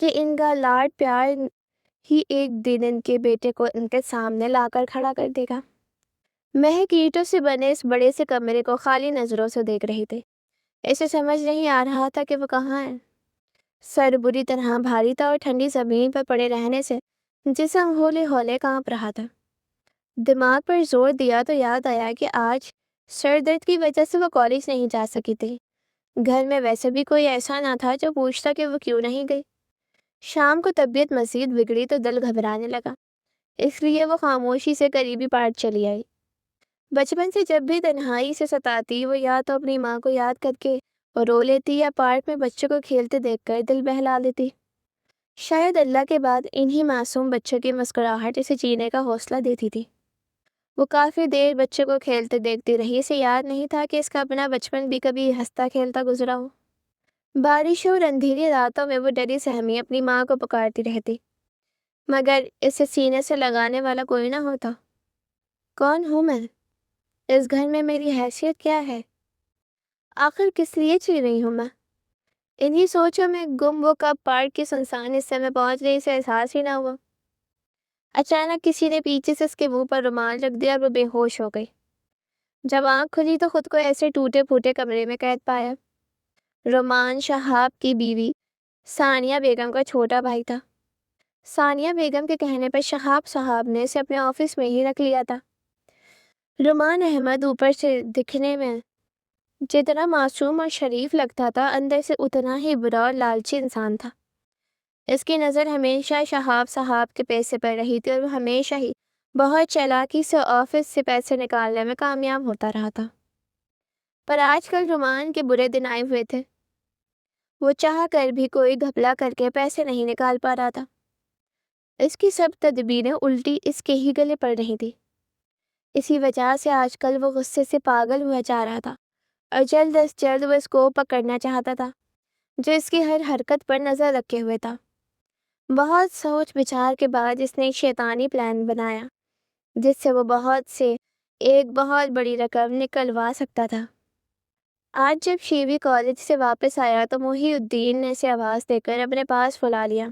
کہ ان کا لاڈ پیار ہی ایک دن ان کے بیٹے کو ان کے سامنے لا کر کھڑا کر دے گا۔ مہک اینٹوں سے بنے اس بڑے سے کمرے کو خالی نظروں سے دیکھ رہی تھی۔ اسے سمجھ نہیں آ رہا تھا کہ وہ کہاں ہے۔ سر بری طرح بھاری تھا اور ٹھنڈی زمین پر پڑے رہنے سے جسم ہولے ہولے کانپ رہا تھا۔ دماغ پر زور دیا تو یاد آیا کہ آج سر درد کی وجہ سے وہ کالج نہیں جا سکی تھی۔ گھر میں ویسے بھی کوئی ایسا نہ تھا جو پوچھتا کہ وہ کیوں نہیں گئی۔ شام کو طبیعت مزید بگڑی تو دل گھبرانے لگا، اس لیے وہ خاموشی سے قریبی پارک چلی آئی۔ بچپن سے جب بھی تنہائی سے ستاتی، وہ یا تو اپنی ماں کو یاد کر کے رو لیتی یا پارک میں بچوں کو کھیلتے دیکھ کر دل بہلا لیتی۔ شاید اللہ کے بعد انہی معصوم بچوں کی مسکراہٹ اسے جینے کا حوصلہ دیتی تھی۔ وہ کافی دیر بچوں کو کھیلتے دیکھتی رہی۔ اسے یاد نہیں تھا کہ اس کا اپنا بچپن بھی کبھی ہنستا کھیلتا گزرا ہو۔ بارشوں اور اندھیری راتوں میں وہ ڈری سہمی اپنی ماں کو پکارتی رہتی، مگر اسے سینے سے لگانے والا کوئی نہ ہوتا۔ کون ہوں میں؟ اس گھر میں میری حیثیت کیا ہے؟ آخر کس لیے جی رہی ہوں میں؟ انہی سوچوں میں گم وہ کب پارک کے سنسان حصے میں پہنچ گئی، اسے احساس ہی نہ ہوا۔ اچانک کسی نے پیچھے سے اس کے منہ پر رومال رکھ دیا اور وہ بے ہوش ہو گئی۔ جب آنکھ کھلی تو خود کو ایسے ٹوٹے پھوٹے کمرے میں قید پایا۔ رومان شہاب کی بیوی ثانیہ بیگم کا چھوٹا بھائی تھا۔ ثانیہ بیگم کے کہنے پر شہاب صاحب نے اسے اپنے آفس میں ہی رکھ لیا تھا۔ رومان احمد اوپر سے دکھنے میں جتنا معصوم اور شریف لگتا تھا، اندر سے اتنا ہی برا اور لالچی انسان تھا۔ اس کی نظر ہمیشہ شہاب صاحب کے پیسے پر رہی تھی اور وہ ہمیشہ ہی بہت چالاکی سے آفس سے پیسے نکالنے میں کامیاب ہوتا رہا تھا۔ پر آج کل رومان کے برے دن آئے ہوئے تھے۔ وہ چاہ کر بھی کوئی گھپلا کر کے پیسے نہیں نکال پا رہا تھا۔ اس کی سب تدبیریں الٹی اس کے ہی گلے پڑ رہی تھی۔ اسی وجہ سے آج کل وہ غصے سے پاگل ہوا جا رہا تھا اور جلد از جلد وہ اس کو پکڑنا چاہتا تھا جو اس کی ہر حرکت پر نظر رکھے ہوئے تھا۔ بہت سوچ بچار کے بعد اس نے ایک شیطانی پلان بنایا جس سے وہ ایک بہت بڑی رقم نکلوا سکتا تھا۔ آج جب شیوی کالج سے واپس آیا تو محی الدین نے اسے آواز دے کر اپنے پاس بلا لیا۔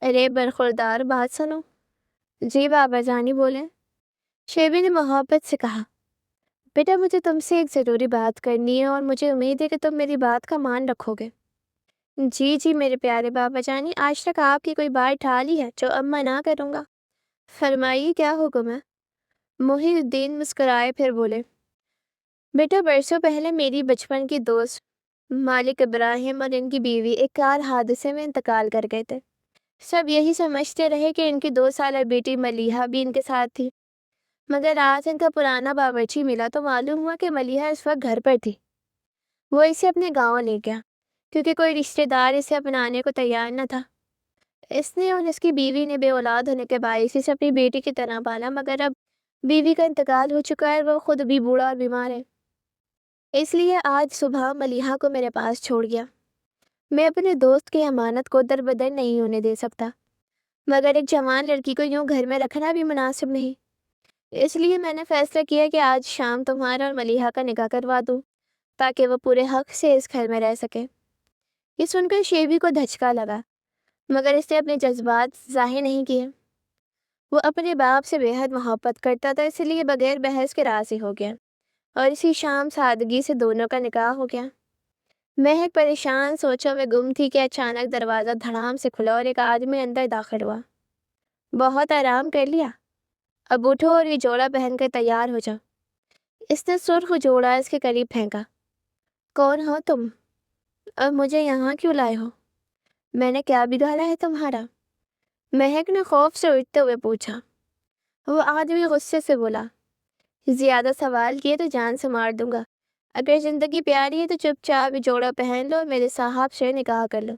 ارے برخوردار، بات سنو۔ جی بابا جانی بولے۔ شیوی نے محبت سے کہا، بیٹا مجھے تم سے ایک ضروری بات کرنی ہے اور مجھے امید ہے کہ تم میری بات کا مان رکھو گے۔ جی میرے پیارے بابا جانی، آج تک آپ کی کوئی بات ٹالی ہے جو اب میں نہ کروں گا؟ فرمائیے کیا حکم ہے؟ محی الدین مسکرائے پھر بولے، بیٹا برسوں پہلے میری بچپن کی دوست مالک ابراہیم اور ان کی بیوی ایک کار حادثے میں انتقال کر گئے تھے۔ سب یہی سمجھتے رہے کہ ان کی 2 سالہ بیٹی ملیحہ بھی ان کے ساتھ تھی، مگر آج ان کا پرانا باورچی ملا تو معلوم ہوا کہ ملیحہ اس وقت گھر پر تھی۔ وہ اسے اپنے گاؤں لے گیا کیونکہ کوئی رشتہ دار اسے اپنانے کو تیار نہ تھا۔ اس نے اور اس کی بیوی نے بے اولاد ہونے کے باعث اسے اپنی بیٹی کی طرح پالا، مگر اب بیوی کا انتقال ہو چکا ہے اور وہ خود بھی بوڑھا اور بیمار ہے۔ اس لیے آج صبح ملیحہ کو میرے پاس چھوڑ گیا۔ میں اپنے دوست کی امانت کو در بدر نہیں ہونے دے سکتا، مگر ایک جوان لڑکی کو یوں گھر میں رکھنا بھی مناسب نہیں۔ اس لیے میں نے فیصلہ کیا کہ آج شام تمہارا اور ملیحہ کا نکاح کروا دوں تاکہ وہ پورے حق سے اس گھر میں رہ سکے۔ یہ سن کر شیوی کو دھچکا لگا، مگر اس نے اپنے جذبات ظاہر نہیں کیے۔ وہ اپنے باپ سے بے حد محبت کرتا تھا، اس لیے بغیر بحث کے راضی ہو گیا اور اسی شام سادگی سے دونوں کا نکاح ہو گیا۔ مہک پریشان سوچوں میں گم تھی کہ اچانک دروازہ دھڑام سے کھلا اور ایک آدمی اندر داخل ہوا۔ بہت آرام کر لیا؟ اب اٹھو اور یہ جوڑا پہن کر تیار ہو جاؤ۔ اس نے سرخ جوڑا اس کے قریب پھینکا۔ کون ہو تم؟ اور مجھے یہاں کیوں لائے ہو؟ میں نے کیا بگاڑا ہے تمہارا؟ مہک نے خوف سے اٹھتے ہوئے پوچھا۔ وہ آدمی غصے سے بولا، زیادہ سوال کیے تو جان سے مار دوں گا۔ اگر زندگی پیاری ہے تو چپ چاپ جوڑا پہن لو اور میرے صاحب سے نکاح کر لو۔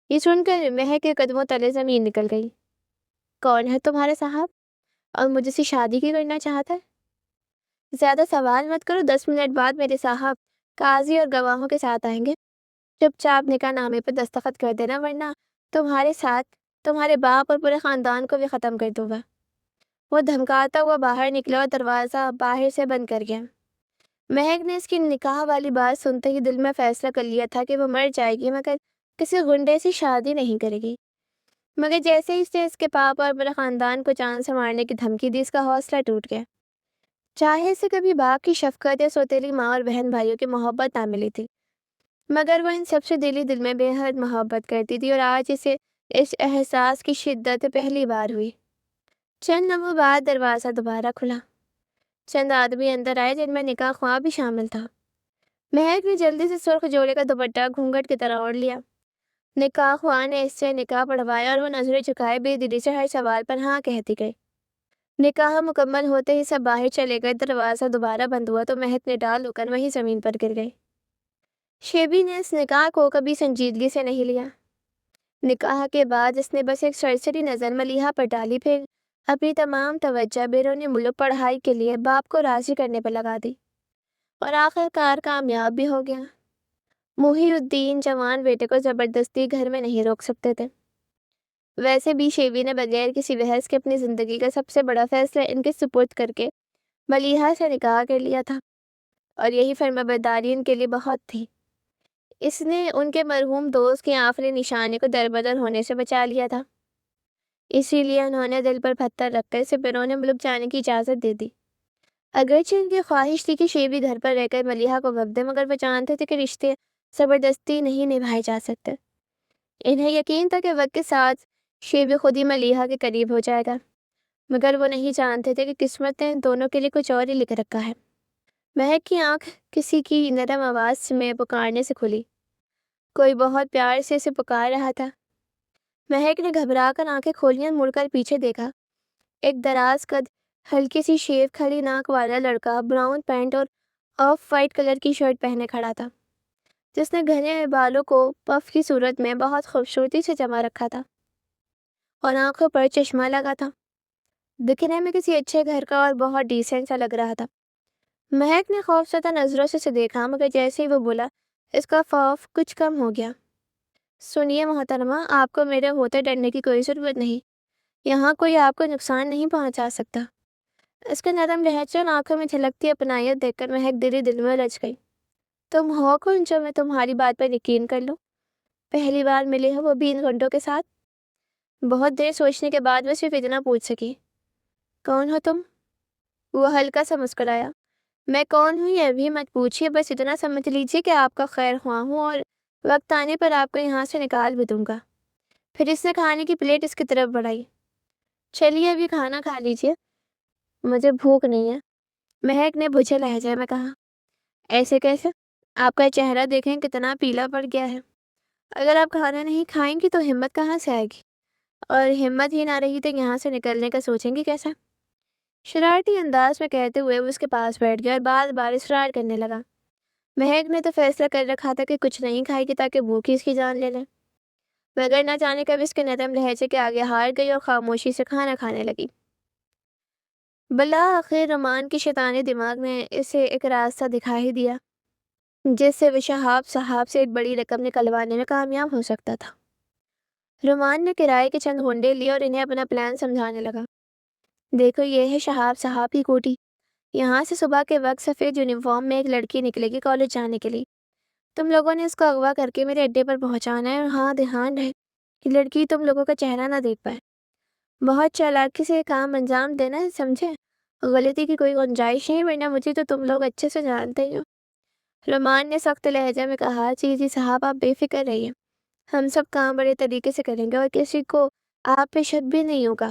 یہ سن کر مہک کے قدموں تلے زمین نکل گئی۔ کون ہے تمہارے صاحب اور مجھے سے شادی کی کرنا چاہتا ہے؟ زیادہ سوال مت کرو، 10 منٹ بعد میرے صاحب قاضی اور گواہوں کے ساتھ آئیں گے۔ چپ چاپ نکاح نامے پر دستخط کر دینا، ورنہ تمہارے ساتھ تمہارے باپ اور پورے خاندان کو بھی ختم کر دوں گا۔ وہ دھمکاتا ہوا باہر نکلا اور دروازہ باہر سے بند کر گیا۔ مہک نے اس کی نکاح والی بات سنتے ہی دل میں فیصلہ کر لیا تھا کہ وہ مر جائے گی، مگر کسی غنڈے سے شادی نہیں کرے گی۔ مگر جیسے ہی اس نے اس کے پاپا اور میرے خاندان کو جان سے مارنے کی دھمکی دی، اس کا حوصلہ ٹوٹ گیا۔ چاہے اسے کبھی باپ کی شفقت یا سوتیلی ماں اور بہن بھائیوں کی محبت نہ ملی تھی، مگر وہ ان سب سے دل میں بے حد محبت کرتی تھی، اور آج اسے اس احساس کی شدت پہلی بار ہوئی۔ چند لمحوں بعد دروازہ دوبارہ کھلا۔ چند آدمی اندر آئے جن میں نکاح خواہ بھی شامل تھا۔ مہک نے جلدی سے سرخ جوڑے کا دوپٹہ گھونگھٹ کی طرح اوڑھ لیا۔ نکاح خواہ نے اس سے نکاح پڑھوایا اور وہ نظریں جھکائے بے دلی سے ہر سوال پر ہاں کہتی گئی۔ نکاح مکمل ہوتے ہی سب باہر چلے گئے۔ دروازہ دوبارہ بند ہوا تو مہک نے ڈال ہو کر وہیں زمین پر گر گئی۔ شیبی نے اس نکاح کو کبھی سنجیدگی سے نہیں لیا۔ نکاح کے بعد اس نے بس ایک سرسری نظر ملیحہ پر ڈالی، پھر اپنی تمام توجہ بیرونی ملک پڑھائی کے لیے باپ کو راضی کرنے پر لگا دی، اور آخر کار کامیاب بھی ہو گیا۔ محی الدین جوان بیٹے کو زبردستی گھر میں نہیں روک سکتے تھے۔ ویسے بھی شیبی نے بغیر کسی بحث کے اپنی زندگی کا سب سے بڑا فیصلہ ان کے سپرد کر کے ملیحہ سے نکاح کر لیا تھا، اور یہی فرمانبرداری ان کے لیے بہت تھی۔ اس نے ان کے مرحوم دوست کی آخری نشانی کو دربدر ہونے سے بچا لیا تھا، اسی لیے انہوں نے دل پر پتھر رکھ کر اسے بیرون ملک جانے کی اجازت دے دی۔ اگرچہ ان کی خواہش تھی کہ شیبی گھر پر رہ کر ملیحہ کو وقت دے، مگر وہ جانتے تھے کہ رشتے زبردستی نہیں نبھائے جا سکتے۔ انہیں یقین تھا کہ وقت کے ساتھ شیبی خود ہی ملیحہ کے قریب ہو جائے گا، مگر وہ نہیں جانتے تھے کہ قسمت نے دونوں کے لیے کچھ اور ہی لکھ رکھا ہے۔ مہک کی آنکھ کسی کی نرم آواز میں پکارنے سے کھلی۔ کوئی بہت پیار سے اسے پکار رہا تھا۔ مہک نے گھبرا کر آنکھیں کھولیاں، مڑ کر پیچھے دیکھا۔ ایک دراز قد، ہلکی سی شیو کھلی ناک والا لڑکا براؤن پینٹ اور آف وائٹ کلر کی شرٹ پہنے کھڑا تھا، جس نے گھنے بالوں کو پف کی صورت میں بہت خوبصورتی سے جما رکھا تھا اور آنکھوں پر چشمہ لگا تھا۔ دکھنے میں کسی اچھے گھر کا اور بہت ڈیسنٹ سا لگ رہا تھا۔ مہک نے خوفزدہ نظروں سے اسے دیکھا، مگر جیسے ہی وہ بولا، اس کا خوف کچھ کم ہو گیا۔ سنیے محترمہ، آپ کو میرے ہوتے ڈرنے کی کوئی ضرورت نہیں۔ یہاں کوئی آپ کو نقصان نہیں پہنچا سکتا۔ اس کے نرم لہجے اور آنکھوں میں جھلکتی اپنائیت دیکھ کر مہک دل میں الجھ گئی۔ تم ہو کون جو میں تمہاری بات پر یقین کر لوں؟ پہلی بار ملے ہو، وہ بھی ان گھنٹوں کے ساتھ؟ بہت دیر سوچنے کے بعد وہ صرف اتنا پوچھ سکی، کون ہو تم؟ وہ ہلکا سا مسکرایا۔ میں کون ہوں یہ بھی مت پوچھیے، بس اتنا سمجھ لیجیے کہ آپ کا خیر خواہ ہوں، اور وقت آنے پر آپ کو یہاں سے نکال بھی دوں گا۔ پھر اس نے کھانے کی پلیٹ اس کی طرف بڑھائی۔ چلیے ابھی کھانا کھا لیجیے، مجھے بھوک نہیں ہے، مہک نے بجھے لہجے میں کہا۔ ایسے کیسے؟ آپ کا چہرہ دیکھیں کتنا پیلا پڑ گیا ہے۔ اگر آپ کھانا نہیں کھائیں گی تو ہمت کہاں سے آئے گی؟ اور ہمت ہی نہ رہی تو یہاں سے نکلنے کا سوچیں گی کیسا؟ شرارتی انداز میں کہتے ہوئے وہ اس کے پاس بیٹھ گیا اور بار بار اصرار کرنے لگا۔ مہک نے تو فیصلہ کر رکھا تھا کہ کچھ نہیں کھائے گی تاکہ بھوک ہی اس کی جان لے لے، مگر نہ جانے کب اس کے نرم لہجے کے آگے ہار گئی اور خاموشی سے کھانا کھانے لگی۔ بالآخر رومان کی شیطانی دماغ نے اسے ایک راستہ دکھا ہی دیا جس سے وہ شہاب صاحب سے ایک بڑی رقم نکلوانے میں کامیاب ہو سکتا تھا۔ رومان نے کرائے کے چند ہونڈے لیے اور انہیں اپنا پلان سمجھانے لگا۔ دیکھو، یہ ہے شہاب صاحب کی کوٹھی۔ یہاں سے صبح کے وقت سفید یونیفارم میں ایک لڑکی نکلے گی کالج جانے کے لیے۔ تم لوگوں نے اس کو اغوا کر کے میرے اڈے پر پہنچانا ہے، اور ہاں دھیان رہے کہ لڑکی تم لوگوں کا چہرہ نہ دیکھ پائے۔ بہت چالاکی سے کام انجام دینا ہے، سمجھے؟ غلطی کی کوئی گنجائش نہیں، ورنہ مجھے تو تم لوگ اچھے سے جانتے ہی ہو۔ رومان نے سخت لہجے میں کہا۔ جی جی صاحب، آپ بے فکر رہیے، ہم سب کام بڑے طریقے سے کریں گے اور کسی کو آپ پہ شک بھی نہیں ہوگا،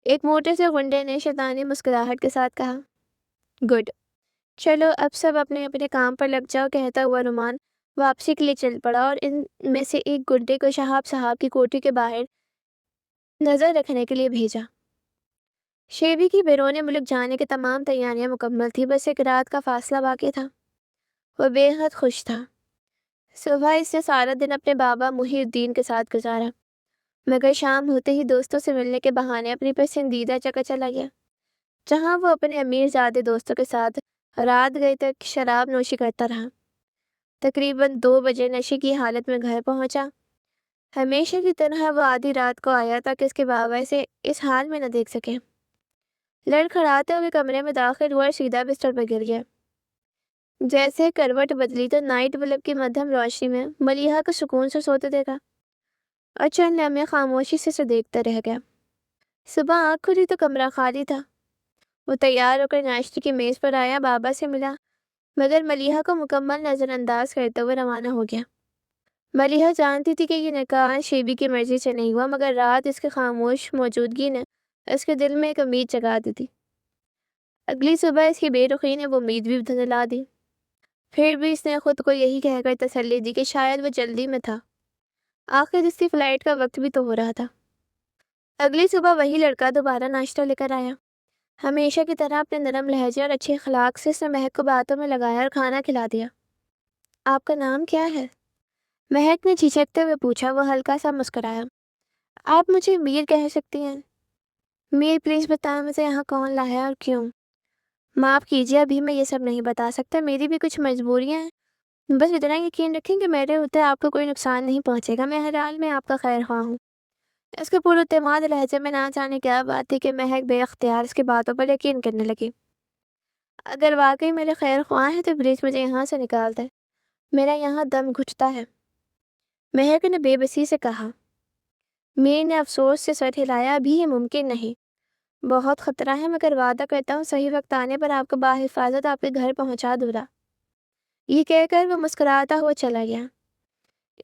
ایک موٹے سے غنڈے نے شیطانی مسکراہٹ کے ساتھ کہا۔ گڈ، چلو اب سب اپنے اپنے کام پر لگ جاؤ، کہتا ہوا رومان واپسی کے لیے چل پڑا اور ان میں سے ایک گنڈے کو شہاب صاحب کی کوٹھی کے باہر نظر رکھنے کے لیے بھیجا۔ شیبی کی بیرون ملک جانے کی تمام تیاریاں مکمل تھی، بس ایک رات کا فاصلہ باقی تھا۔ وہ بے حد خوش تھا۔ صبح اس نے سارا دن اپنے بابا محی الدین کے ساتھ گزارا، مگر شام ہوتے ہی دوستوں سے ملنے کے بہانے اپنی پسندیدہ جگہ چلا گیا، جہاں وہ اپنے امیر زادے دوستوں کے ساتھ رات گئے تک شراب نوشی کرتا رہا۔ تقریباً 2 بجے نشے کی حالت میں گھر پہنچا۔ ہمیشہ کی طرح وہ آدھی رات کو آیا تاکہ اس کے بابا اسے اس حال میں نہ دیکھ سکے۔ لڑکھڑاتے ہوئے کمرے میں داخل ہوا اور سیدھا بستر پر گر گیا۔ جیسے کروٹ بدلی تو نائٹ بلب کی مدھم روشنی میں ملیحہ کو سکون سے سوتے دیکھا اور چند لمحے خاموشی سے اسے دیکھتا رہ گیا۔ صبح آنکھ کھلی تو کمرہ خالی تھا۔ وہ تیار ہو کر ناشتے کی میز پر آیا، بابا سے ملا، مگر ملیحہ کو مکمل نظر انداز کرتے ہوئے روانہ ہو گیا۔ ملیحہ جانتی تھی کہ یہ نکاح شیبی کی مرضی سے نہیں ہوا، مگر رات اس کی خاموش موجودگی نے اس کے دل میں ایک امید جگا دی تھی۔ اگلی صبح اس کی بے رخی نے وہ امید بھی دھندلا دی۔ پھر بھی اس نے خود کو یہی کہہ کر تسلی دی کہ شاید وہ جلدی میں تھا، آخر اس کی فلائٹ کا وقت بھی تو ہو رہا تھا۔ اگلی صبح وہی لڑکا دوبارہ ناشتہ لے کر آیا، ہمیشہ کی طرح اپنے نرم لہجے اور اچھے اخلاق سے اس نے مہک کو باتوں میں لگایا اور کھانا کھلا دیا۔ آپ کا نام کیا ہے؟ مہک نے جھجکتے ہوئے پوچھا۔ وہ ہلکا سا مسکرایا۔ آپ مجھے میر کہہ سکتی ہیں۔ میر پلیز بتائیں مجھے یہاں کون لایا اور کیوں؟ معاف کیجیے، ابھی میں یہ سب نہیں بتا سکتا، میری بھی کچھ مجبوریاں ہیں۔ بس اتنا یقین رکھیں کہ میرے ہوتے آپ کو کوئی نقصان نہیں پہنچے گا، میں ہر حال میں آپ کا خیر خواہ ہوں۔ اس کے پورے اعتماد لہجے میں نہ جانے کیا بات تھی کہ مہک بے اختیار اس کی باتوں پر یقین کرنے لگی۔ اگر واقعی میرے خیر خواہ ہیں تو پلیز مجھے یہاں سے نکال دیں، میرا یہاں دم گھٹتا ہے، مہک نے بے بسی سے کہا۔ میر نے افسوس سے سر ہلایا۔ ابھی یہ ممکن نہیں، بہت خطرہ ہے، مگر وعدہ کرتا ہوں صحیح وقت آنے پر آپ کو باحفاظت آپ کے گھر پہنچا دوں گا۔ یہ کہہ کر وہ مسکراتا ہوا چلا گیا۔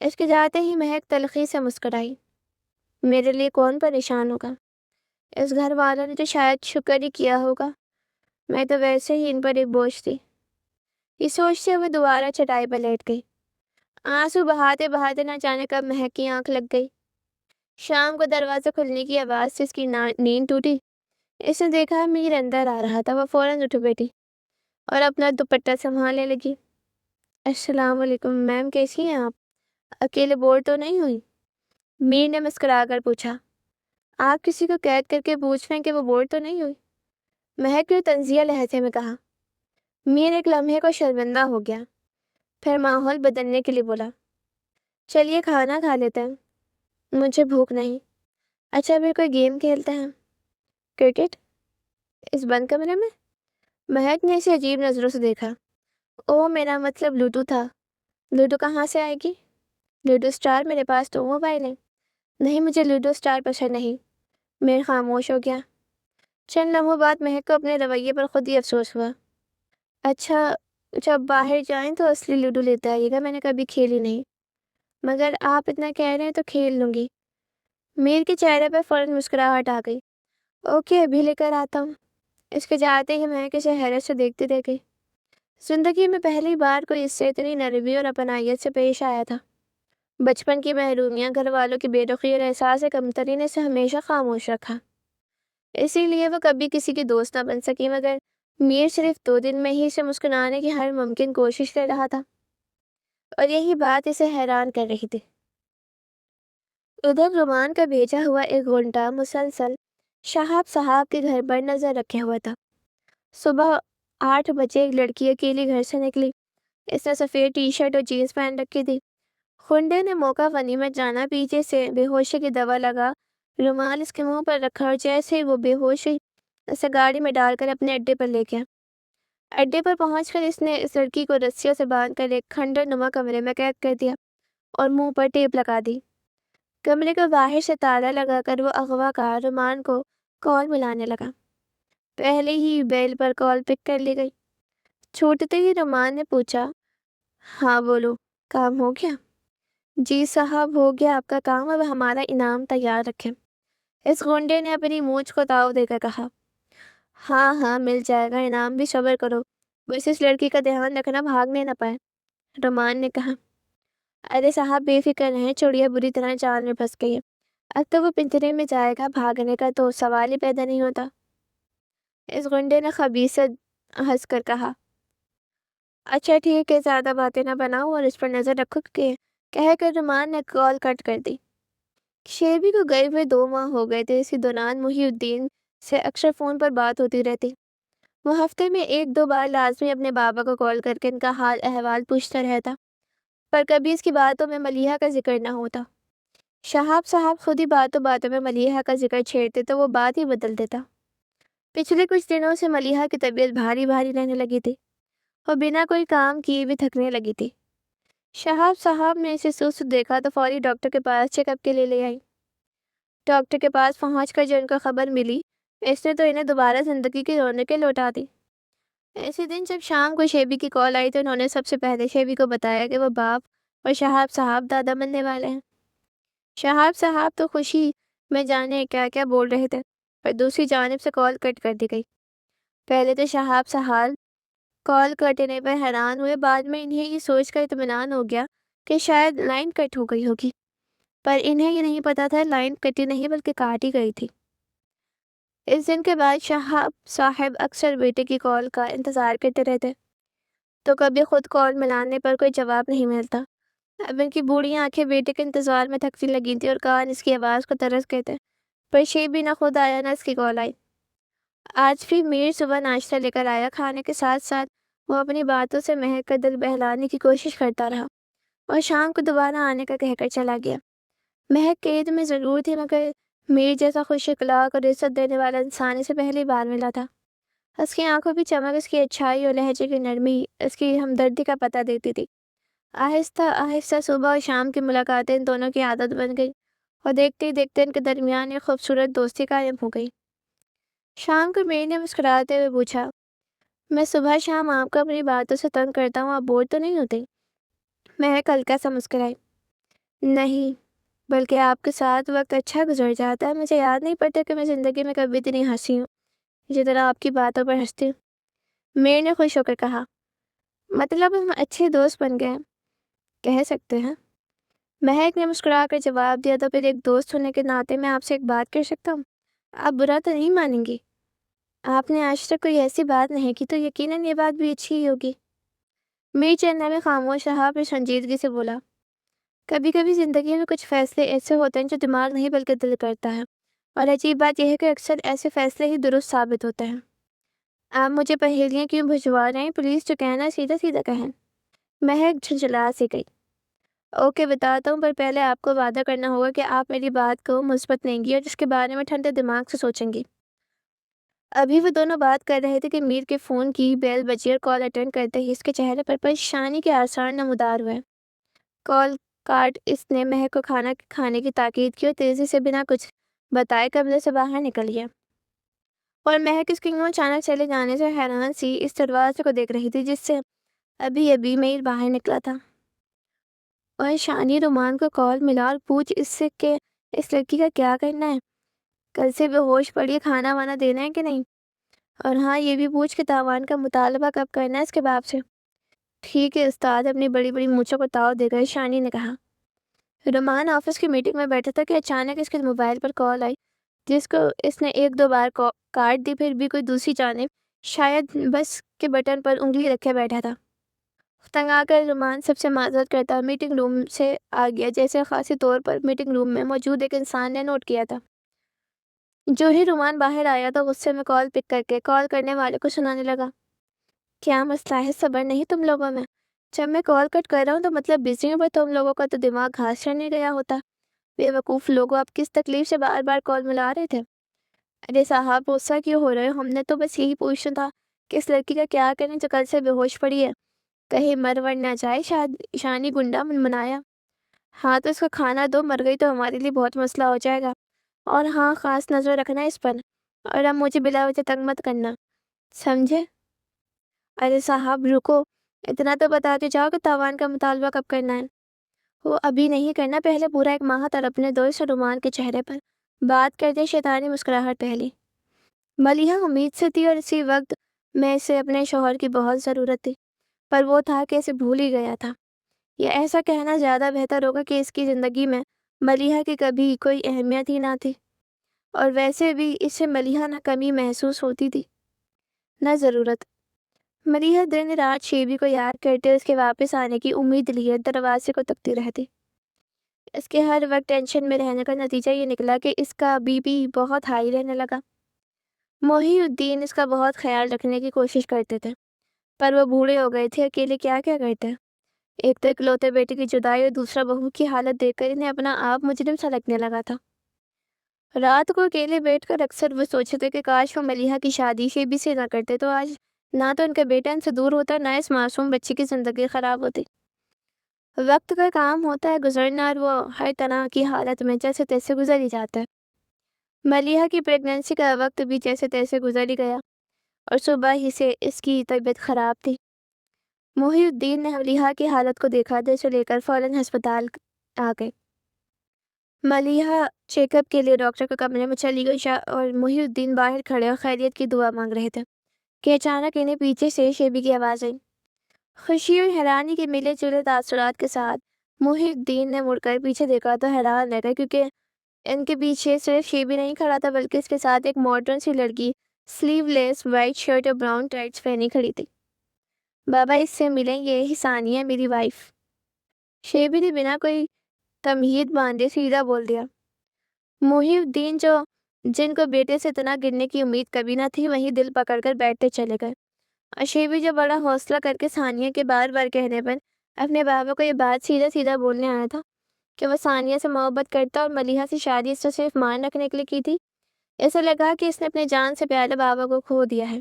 اس کے جاتے ہی مہک تلخی سے مسکرائی۔ میرے لیے کون پریشان ہوگا؟ اس گھر والوں نے تو شاید شکر ہی کیا ہوگا، میں تو ویسے ہی ان پر ایک بوجھ تھی۔ یہ سوچتے ہوئے دوبارہ چٹائی پر لیٹ گئی۔ آنسو بہاتے بہاتے نہ جانے کب مہک کی آنکھ لگ گئی۔ شام کو دروازہ کھلنے کی آواز سے اس کی نیند ٹوٹی۔ اس نے دیکھا میر اندر آ رہا تھا۔ وہ فوراً اٹھ بیٹھی اور اپنا دوپٹہ سنبھالنے لگی۔ السلام علیکم میم، کیسی ہیں آپ؟ اکیلے بور تو نہیں ہوئی؟ میر نے مسکرا کر پوچھا۔ آپ کسی کو قید کر کے پوچھ رہے ہیں کہ وہ بور تو نہیں ہوئی؟ مہک نے طنزیہ لہجے میں کہا۔ میر ایک لمحے کو شرمندہ ہو گیا، پھر ماحول بدلنے کے لیے بولا، چلیے کھانا کھا لیتے ہیں، مجھے بھوک نہیں۔ اچھا پھر کوئی گیم کھیلتے ہیں؟ کرکٹ؟ اس بند کمرے میں؟ مہک نے اسے عجیب نظروں سے دیکھا۔ اوہ میرا مطلب لوڈو تھا۔ لوڈو کہاں سے آئے گی؟ لوڈو اسٹار میرے پاس تو موبائل ہے۔ نہیں، مجھے لوڈو اسٹار پسند نہیں۔ میر خاموش ہو گیا۔ چند لمحوں بعد مہک کو اپنے رویے پر خود ہی افسوس ہوا۔ اچھا جب باہر جائیں تو اصلی لوڈو لیتے آئیے گا، میں نے کبھی کھیلی نہیں، مگر آپ اتنا کہہ رہے ہیں تو کھیل لوں گی۔ میر کے چہرے پر فوراً مسکراہٹ آ گئی۔ اوکے ابھی لے کر آتا ہوں۔ اس کے جاتے ہی مہک اسے حیرت سے دیکھتی رہ گئی۔ زندگی میں پہلی بار کوئی اس سے اتنی نرمی اور اپنائیت سے پیش آیا تھا۔ بچپن کی محرومیاں، گھر والوں کی بے رخی اور احساس کمتری نے اسے ہمیشہ خاموش رکھا، اسی لیے وہ کبھی کسی کی دوست نہ بن سکی، مگر میر صرف 2 دن میں ہی اسے مسکرانے کی ہر ممکن کوشش کر رہا تھا، اور یہی بات اسے حیران کر رہی تھی۔ ادھر رومان کا بھیجا ہوا ایک غنڈہ مسلسل شہاب صاحب کے گھر پر نظر رکھے ہوا تھا۔ صبح 8 بجے ایک لڑکی اکیلی گھر سے نکلی۔ اس نے سفید ٹی شرٹ اور جینس پہن رکھی تھی۔ خنڈے نے موقع غنیمت جانا پیچھے سے بے ہوشی کی دوا لگا رومال اس کے منہ پر رکھا، اور جیسے ہی وہ بے ہوش ہوئی اسے گاڑی میں ڈال کر اپنے اڈے پر لے گیا۔ اڈے پر پہنچ کر اس نے اس لڑکی کو رسیوں سے باندھ کر ایک کھنڈر نما کمرے میں قید کر دیا اور منہ پر ٹیپ لگا دی۔ کمرے کو باہر سے تالا لگا کر وہ اغوا کار رومان کو کال ملانے لگا۔ پہلے ہی بیل پر کال پک کر لی گئی۔ چھوٹتے ہی رومان نے پوچھا، ہاں بولو، کام ہو گیا؟ جی صاحب ہو گیا آپ کا کام، اب ہمارا انعام تیار رکھیں۔ اس غنڈے نے اپنی مونچھ کو تاؤ دے کر کہا۔ ہاں ہاں مل جائے گا انعام بھی، صبر کرو، بس اس لڑکی کا دھیان رکھنا بھاگنے نہ پائے، رومان نے کہا۔ ارے صاحب بے فکر رہیں، چڑیا بری طرح جال میں پھنس گئی ہے، اب تو وہ پنجرے میں جائے گا، بھاگنے کا تو سوال ہی پیدا نہیں ہوتا، اس غنڈے نے خبیث سے ہنس کر کہا۔ اچھا ٹھیک ہے، زیادہ باتیں نہ بناؤ اور اس پر نظر رکھو کہ کہہ کر رومان نے کال کٹ کر دی۔ شیبی کو گئے ہوئے 2 ماہ ہو گئے تھے۔ اسی دوران محی الدین سے اکثر فون پر بات ہوتی رہتی۔ وہ ہفتے میں 1-2 بار لازمی اپنے بابا کو کال کر کے ان کا حال احوال پوچھتا رہتا، پر کبھی اس کی باتوں میں ملیحہ کا ذکر نہ ہوتا۔ شہاب صاحب خود ہی باتوں باتوں میں ملیحہ کا ذکر چھیڑتے تو وہ بات ہی بدل دیتا۔ پچھلے کچھ دنوں سے ملیحہ کی طبیعت بھاری بھاری رہنے لگی تھی۔ اور بنا کوئی کام کیے بھی تھکنے لگی تھی۔ شہاب صاحب نے اسے سست دیکھا تو فوری ڈاکٹر کے پاس چیک اپ کے لیے لے آئی۔ ڈاکٹر کے پاس پہنچ کر جو ان کو خبر ملی، اس نے تو انہیں دوبارہ زندگی کی رونقیں لوٹا دی۔ اسی دن جب شام کو شیبی کی کال آئی تو انہوں نے سب سے پہلے شیبی کو بتایا کہ وہ باپ اور شہاب صاحب دادا بننے والے ہیں۔ شہاب صاحب تو خوشی میں جانے کیا کیا بول رہے تھے، پر دوسری جانب سے کال کٹ کر دی گئی۔ پہلے تو شہاب صاحب کال کٹنے پر حیران ہوئے، بعد میں انہیں یہ سوچ کر اطمینان ہو گیا کہ شاید لائن کٹ ہو گئی ہوگی، پر انہیں یہ نہیں پتا تھا لائن کٹی نہیں بلکہ کاٹی گئی تھی۔ اس دن کے بعد شہاب صاحب اکثر بیٹے کی کال کا انتظار کرتے رہتے، تو کبھی خود کال ملانے پر کوئی جواب نہیں ملتا۔ اب ان کی بوڑھی آنکھیں بیٹے کے انتظار میں تھکنے لگی تھی اور کان اس کی آواز کو ترس گئے تھے، پر شیبی نہ خود آیا نہ اس کی کال آئی۔ آج بھی میر صبح ناشتہ لے کر آیا، کھانے کے ساتھ ساتھ وہ اپنی باتوں سے مہک کا دل بہلانے کی کوشش کرتا رہا اور شام کو دوبارہ آنے کا کہہ کر چلا گیا۔ مہک قید میں ضرور تھی، مگر میر جیسا خوش اخلاق اور عزت دینے والا انسان اسے پہلی بار ملا تھا۔ اس کی آنکھوں کی چمک، اس کی اچھائی اور لہجے کی نرمی اس کی ہمدردی کا پتہ دیتی تھی۔ آہستہ آہستہ صبح اور شام کی ملاقاتیں ان دونوں کی عادت بن گئی اور دیکھتے ہی دیکھتے ان کے درمیان ایک خوبصورت دوستی قائم ہو گئی۔ شام کو میر نے مسکراتے ہوئے پوچھا، میں صبح شام آپ کو اپنی باتوں سے تنگ کرتا ہوں، آپ بور تو نہیں ہوتے؟ مہک ہلکا سا مسکرائی، نہیں، بلکہ آپ کے ساتھ وقت اچھا گزر جاتا ہے۔ مجھے یاد نہیں پڑتا کہ میں زندگی میں کبھی اتنی ہنسی ہوں جتنا آپ کی باتوں پر ہنستی ہوں۔ میر نے خوش ہو کر کہا، مطلب ہم اچھے دوست بن گئے ہیں، کہہ سکتے ہیں۔ مہک نے مسکرا کر جواب دیا، تو پھر ایک دوست ہونے کے ناطے میں آپ سے ایک بات کر سکتا ہوں؟ آپ برا تو نہیں مانیں گی؟ آپ نے آج تک کوئی ایسی بات نہیں کی تو یقیناً یہ بات بھی اچھی ہی ہوگی۔ میر چندہ میں خاموش رہا، پھر سنجیدگی سے بولا، کبھی کبھی زندگی میں کچھ فیصلے ایسے ہوتے ہیں جو دماغ نہیں بلکہ دل کرتا ہے، اور عجیب بات یہ ہے کہ اکثر ایسے فیصلے ہی درست ثابت ہوتے ہیں۔ آپ مجھے پہیلیاں کیوں بھجوا رہے ہیں؟ پلیز جو کہنا سیدھا سیدھا کہیں۔ مہک جھنجھلا سی گئی، اوکے بتاتا ہوں، پر پہلے آپ کو وعدہ کرنا ہوگا کہ آپ میری بات کو مثبت لیں گی اور جس کے بارے میں ٹھنڈے دماغ سے سوچیں گی۔ ابھی وہ دونوں بات کر رہے تھے کہ میر کے فون کی بیل بجی اور کال اٹینڈ کرتے ہی اس کے چہرے پر پریشانی کے آثار نمودار ہوئے۔ کال کاٹ اس نے مہک کو کھانا کھانے کی تاکید کی اور تیزی سے بنا کچھ بتائے کمرے سے باہر نکل گیا، اور مہک اس کے یوں اچانک چلے جانے سے حیران سی اس دروازے کو دیکھ رہی تھی جس سے ابھی میر باہر نکلا تھا۔ اور شانی رومان کو کال ملا اور پوچھ اس سے کہ اس لڑکی کا کیا کرنا ہے، کل سے بے ہوش پڑی ہے، کھانا وانا دینا ہے کہ نہیں، اور ہاں یہ بھی پوچھ کہ تاوان کا مطالبہ کب کرنا ہے اس کے باپ سے۔ ٹھیک ہے استاد، اپنی بڑی بڑی مونچھوں کو تاؤ دے گئے، شانی نے کہا۔ رومان آفس کی میٹنگ میں بیٹھا تھا کہ اچانک اس کے موبائل پر کال آئی، جس کو اس نے ایک دو بار کاٹ دی، پھر بھی کوئی دوسری جانب شاید بس کے بٹن پر انگلی رکھے بیٹھا تھا۔ تنگ آ کر رومان سب سے معذرت کرتا میٹنگ روم سے آ گیا، جیسے خاصی طور پر میٹنگ روم میں موجود ایک انسان نے نوٹ کیا تھا۔ جو ہی رومان باہر آیا تو غصے میں کال پک کر کے کال کرنے والے کو سنانے لگا، کیا مسئلہ ہے؟ صبر نہیں تم لوگوں میں؟ جب میں کال کٹ کر رہا ہوں تو مطلب بزی ہوں، پر تم لوگوں کا تو دماغ گھاس چرنے گیا ہوتا۔ بے وقوف لوگوں، آپ کس تکلیف سے بار بار کال ملا رہے تھے؟ ارے صاحب غصہ کیوں ہو رہے ہو؟ ہم نے تو بس یہی پوچھنا تھا کہ اس لڑکی کا کیا کریں جو کل سے بے ہوش پڑی ہے، کہیں مر ور نہ جائے۔ شانی گنڈا منایا، ہاں تو اس کا کھانا دو، مر گئی تو ہمارے لیے بہت مسئلہ ہو جائے گا، اور ہاں خاص نظر رکھنا اس پر، اور اب مجھے بلا وجہ تنگ مت کرنا، سمجھے؟ ارے صاحب رکو، اتنا تو بتاتے جاؤ کہ تاوان کا مطالبہ کب کرنا ہے۔ وہ ابھی نہیں کرنا، پہلے پورا ایک ماہ تڑپنے دو۔ اس رومان کے چہرے پر بات کرتے شیطانی مسکراہٹ پہلی۔ ملیحہ امید سے تھی اور اسی وقت میں اسے اپنے شوہر کی بہت ضرورت تھی، پر وہ تھا کہ اسے بھول ہی گیا تھا۔ یہ ایسا کہنا زیادہ بہتر ہوگا کہ اس کی زندگی میں ملیحہ کی کبھی کوئی اہمیت ہی نہ تھی، اور ویسے بھی اسے ملیحہ نہ کمی محسوس ہوتی تھی نہ ضرورت۔ ملیحہ دن رات شیبی کو یاد کرتے اس کے واپس آنے کی امید لیے دروازے کو تکتی رہتی۔ اس کے ہر وقت ٹینشن میں رہنے کا نتیجہ یہ نکلا کہ اس کا بی پی بہت ہائی رہنے لگا۔ محی الدین اس کا بہت خیال رکھنے کی کوشش کرتے تھے، پر وہ بوڑھے ہو گئے تھے، اکیلے کیا کرتے۔ ایک تو اکلوتے بیٹے کی جدائی اور دوسرا بہو کی حالت دیکھ کر انہیں اپنا آپ مجرم سا لگنے لگا تھا۔ رات کو اکیلے بیٹھ کر اکثر وہ سوچتے کہ کاش وہ ملیحہ کی شادی شیبی سے نہ کرتے تو آج نہ تو ان کا بیٹا ان سے دور ہوتا، نہ اس معصوم بچی کی زندگی خراب ہوتی۔ وقت کا کام ہوتا ہے گزرنا، اور وہ ہر طرح کی حالت میں جیسے تیسے گزر ہی جاتا ہے۔ ملیحہ کی پریگنینسی کا وقت بھی جیسے تیسے گزر ہی گیا، اور صبح ہی سے اس کی طبیعت خراب تھی۔ محی الدین نے ملیحہ کی حالت کو دیکھا تو اسے لے کر فوراً ہسپتال آ گئے۔ ملیحہ چیک اپ کے لیے ڈاکٹر کے کمرے میں چلی گئی اور محی الدین باہر کھڑے اور خیریت کی دعا مانگ رہے تھے کہ اچانک انہیں پیچھے سے شیبی کی آواز آئی۔ خوشی اور حیرانی کے ملے جلے تاثرات کے ساتھ محی الدین نے مڑ کر پیچھے دیکھا تو حیران رہ گئے، کیونکہ ان کے پیچھے صرف شیبی نہیں کھڑا تھا بلکہ اس کے ساتھ ایک ماڈرن سی لڑکی سلیو لیس وائٹ شرٹ اور براؤن ٹائٹس پہنی کھڑی تھی۔ بابا اس سے ملیں، یہ ثانیہ میری وائف۔ شیبی نے بنا کوئی تمہید باندھے سیدھا بول دیا۔ محی الدین جن کو بیٹے سے اتنا گرنے کی امید کبھی نہ تھی، وہیں دل پکڑ کر بیٹھتے چلے گئے۔ اور شیبی جو بڑا حوصلہ کر کے ثانیہ کے بار بار کہنے پر اپنے بابا کو یہ بات سیدھا سیدھا بولنے آیا تھا کہ وہ ثانیہ سے محبت کرتا اور ملیحہ سے شادی اس سے صرف مان رکھنے کے لیے کی تھی، اسے لگا کہ اس نے اپنے جان سے پیارے بابا کو کھو دیا ہے۔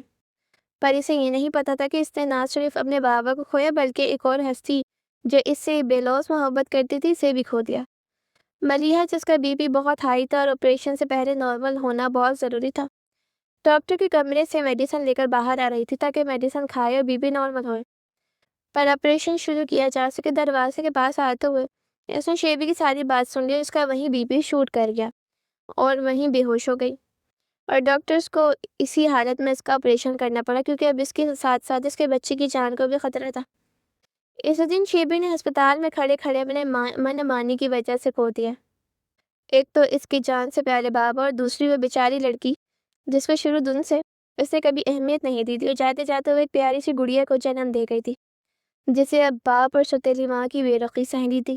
پر اسے یہ نہیں پتا تھا کہ اس نے نہ صرف اپنے بابا کو کھویا بلکہ ایک اور ہستی جو اس سے بے لوث محبت کرتی تھی اسے بھی کھو دیا۔ ملیحہ جس کا بی پی بہت ہائی تھا اور آپریشن سے پہلے نارمل ہونا بہت ضروری تھا، ڈاکٹر کے کمرے سے میڈیسن لے کر باہر آ رہی تھی تاکہ میڈیسن کھائے اور بی پی نارمل ہوئے، پر آپریشن شروع کیا جا سکے۔ دروازے کے پاس آتے ہوئے اس نے شیبی کی ساری بات سن لی اور اس کا وہیں بی پی شوٹ کر گیا اور وہیں بے ہوش ہو گئی، اور ڈاکٹرز کو اسی حالت میں اس کا آپریشن کرنا پڑا کیونکہ اب اس کے ساتھ ساتھ اس کے بچے کی جان کو بھی خطرہ تھا۔ اس دن شیبی نے ہسپتال میں کھڑے کھڑے اپنے من مانی کی وجہ سے کھو دیا، ایک تو اس کی جان سے پیارے بابا اور دوسری وہ بیچاری لڑکی جس کو شروع دن سے اس نے کبھی اہمیت نہیں دی تھی، اور جاتے جاتے وہ ایک پیاری سی گڑیا کو جنم دے گئی تھی جسے اب باپ اور سوتیلی ماں کی بے رخی سہنی تھی۔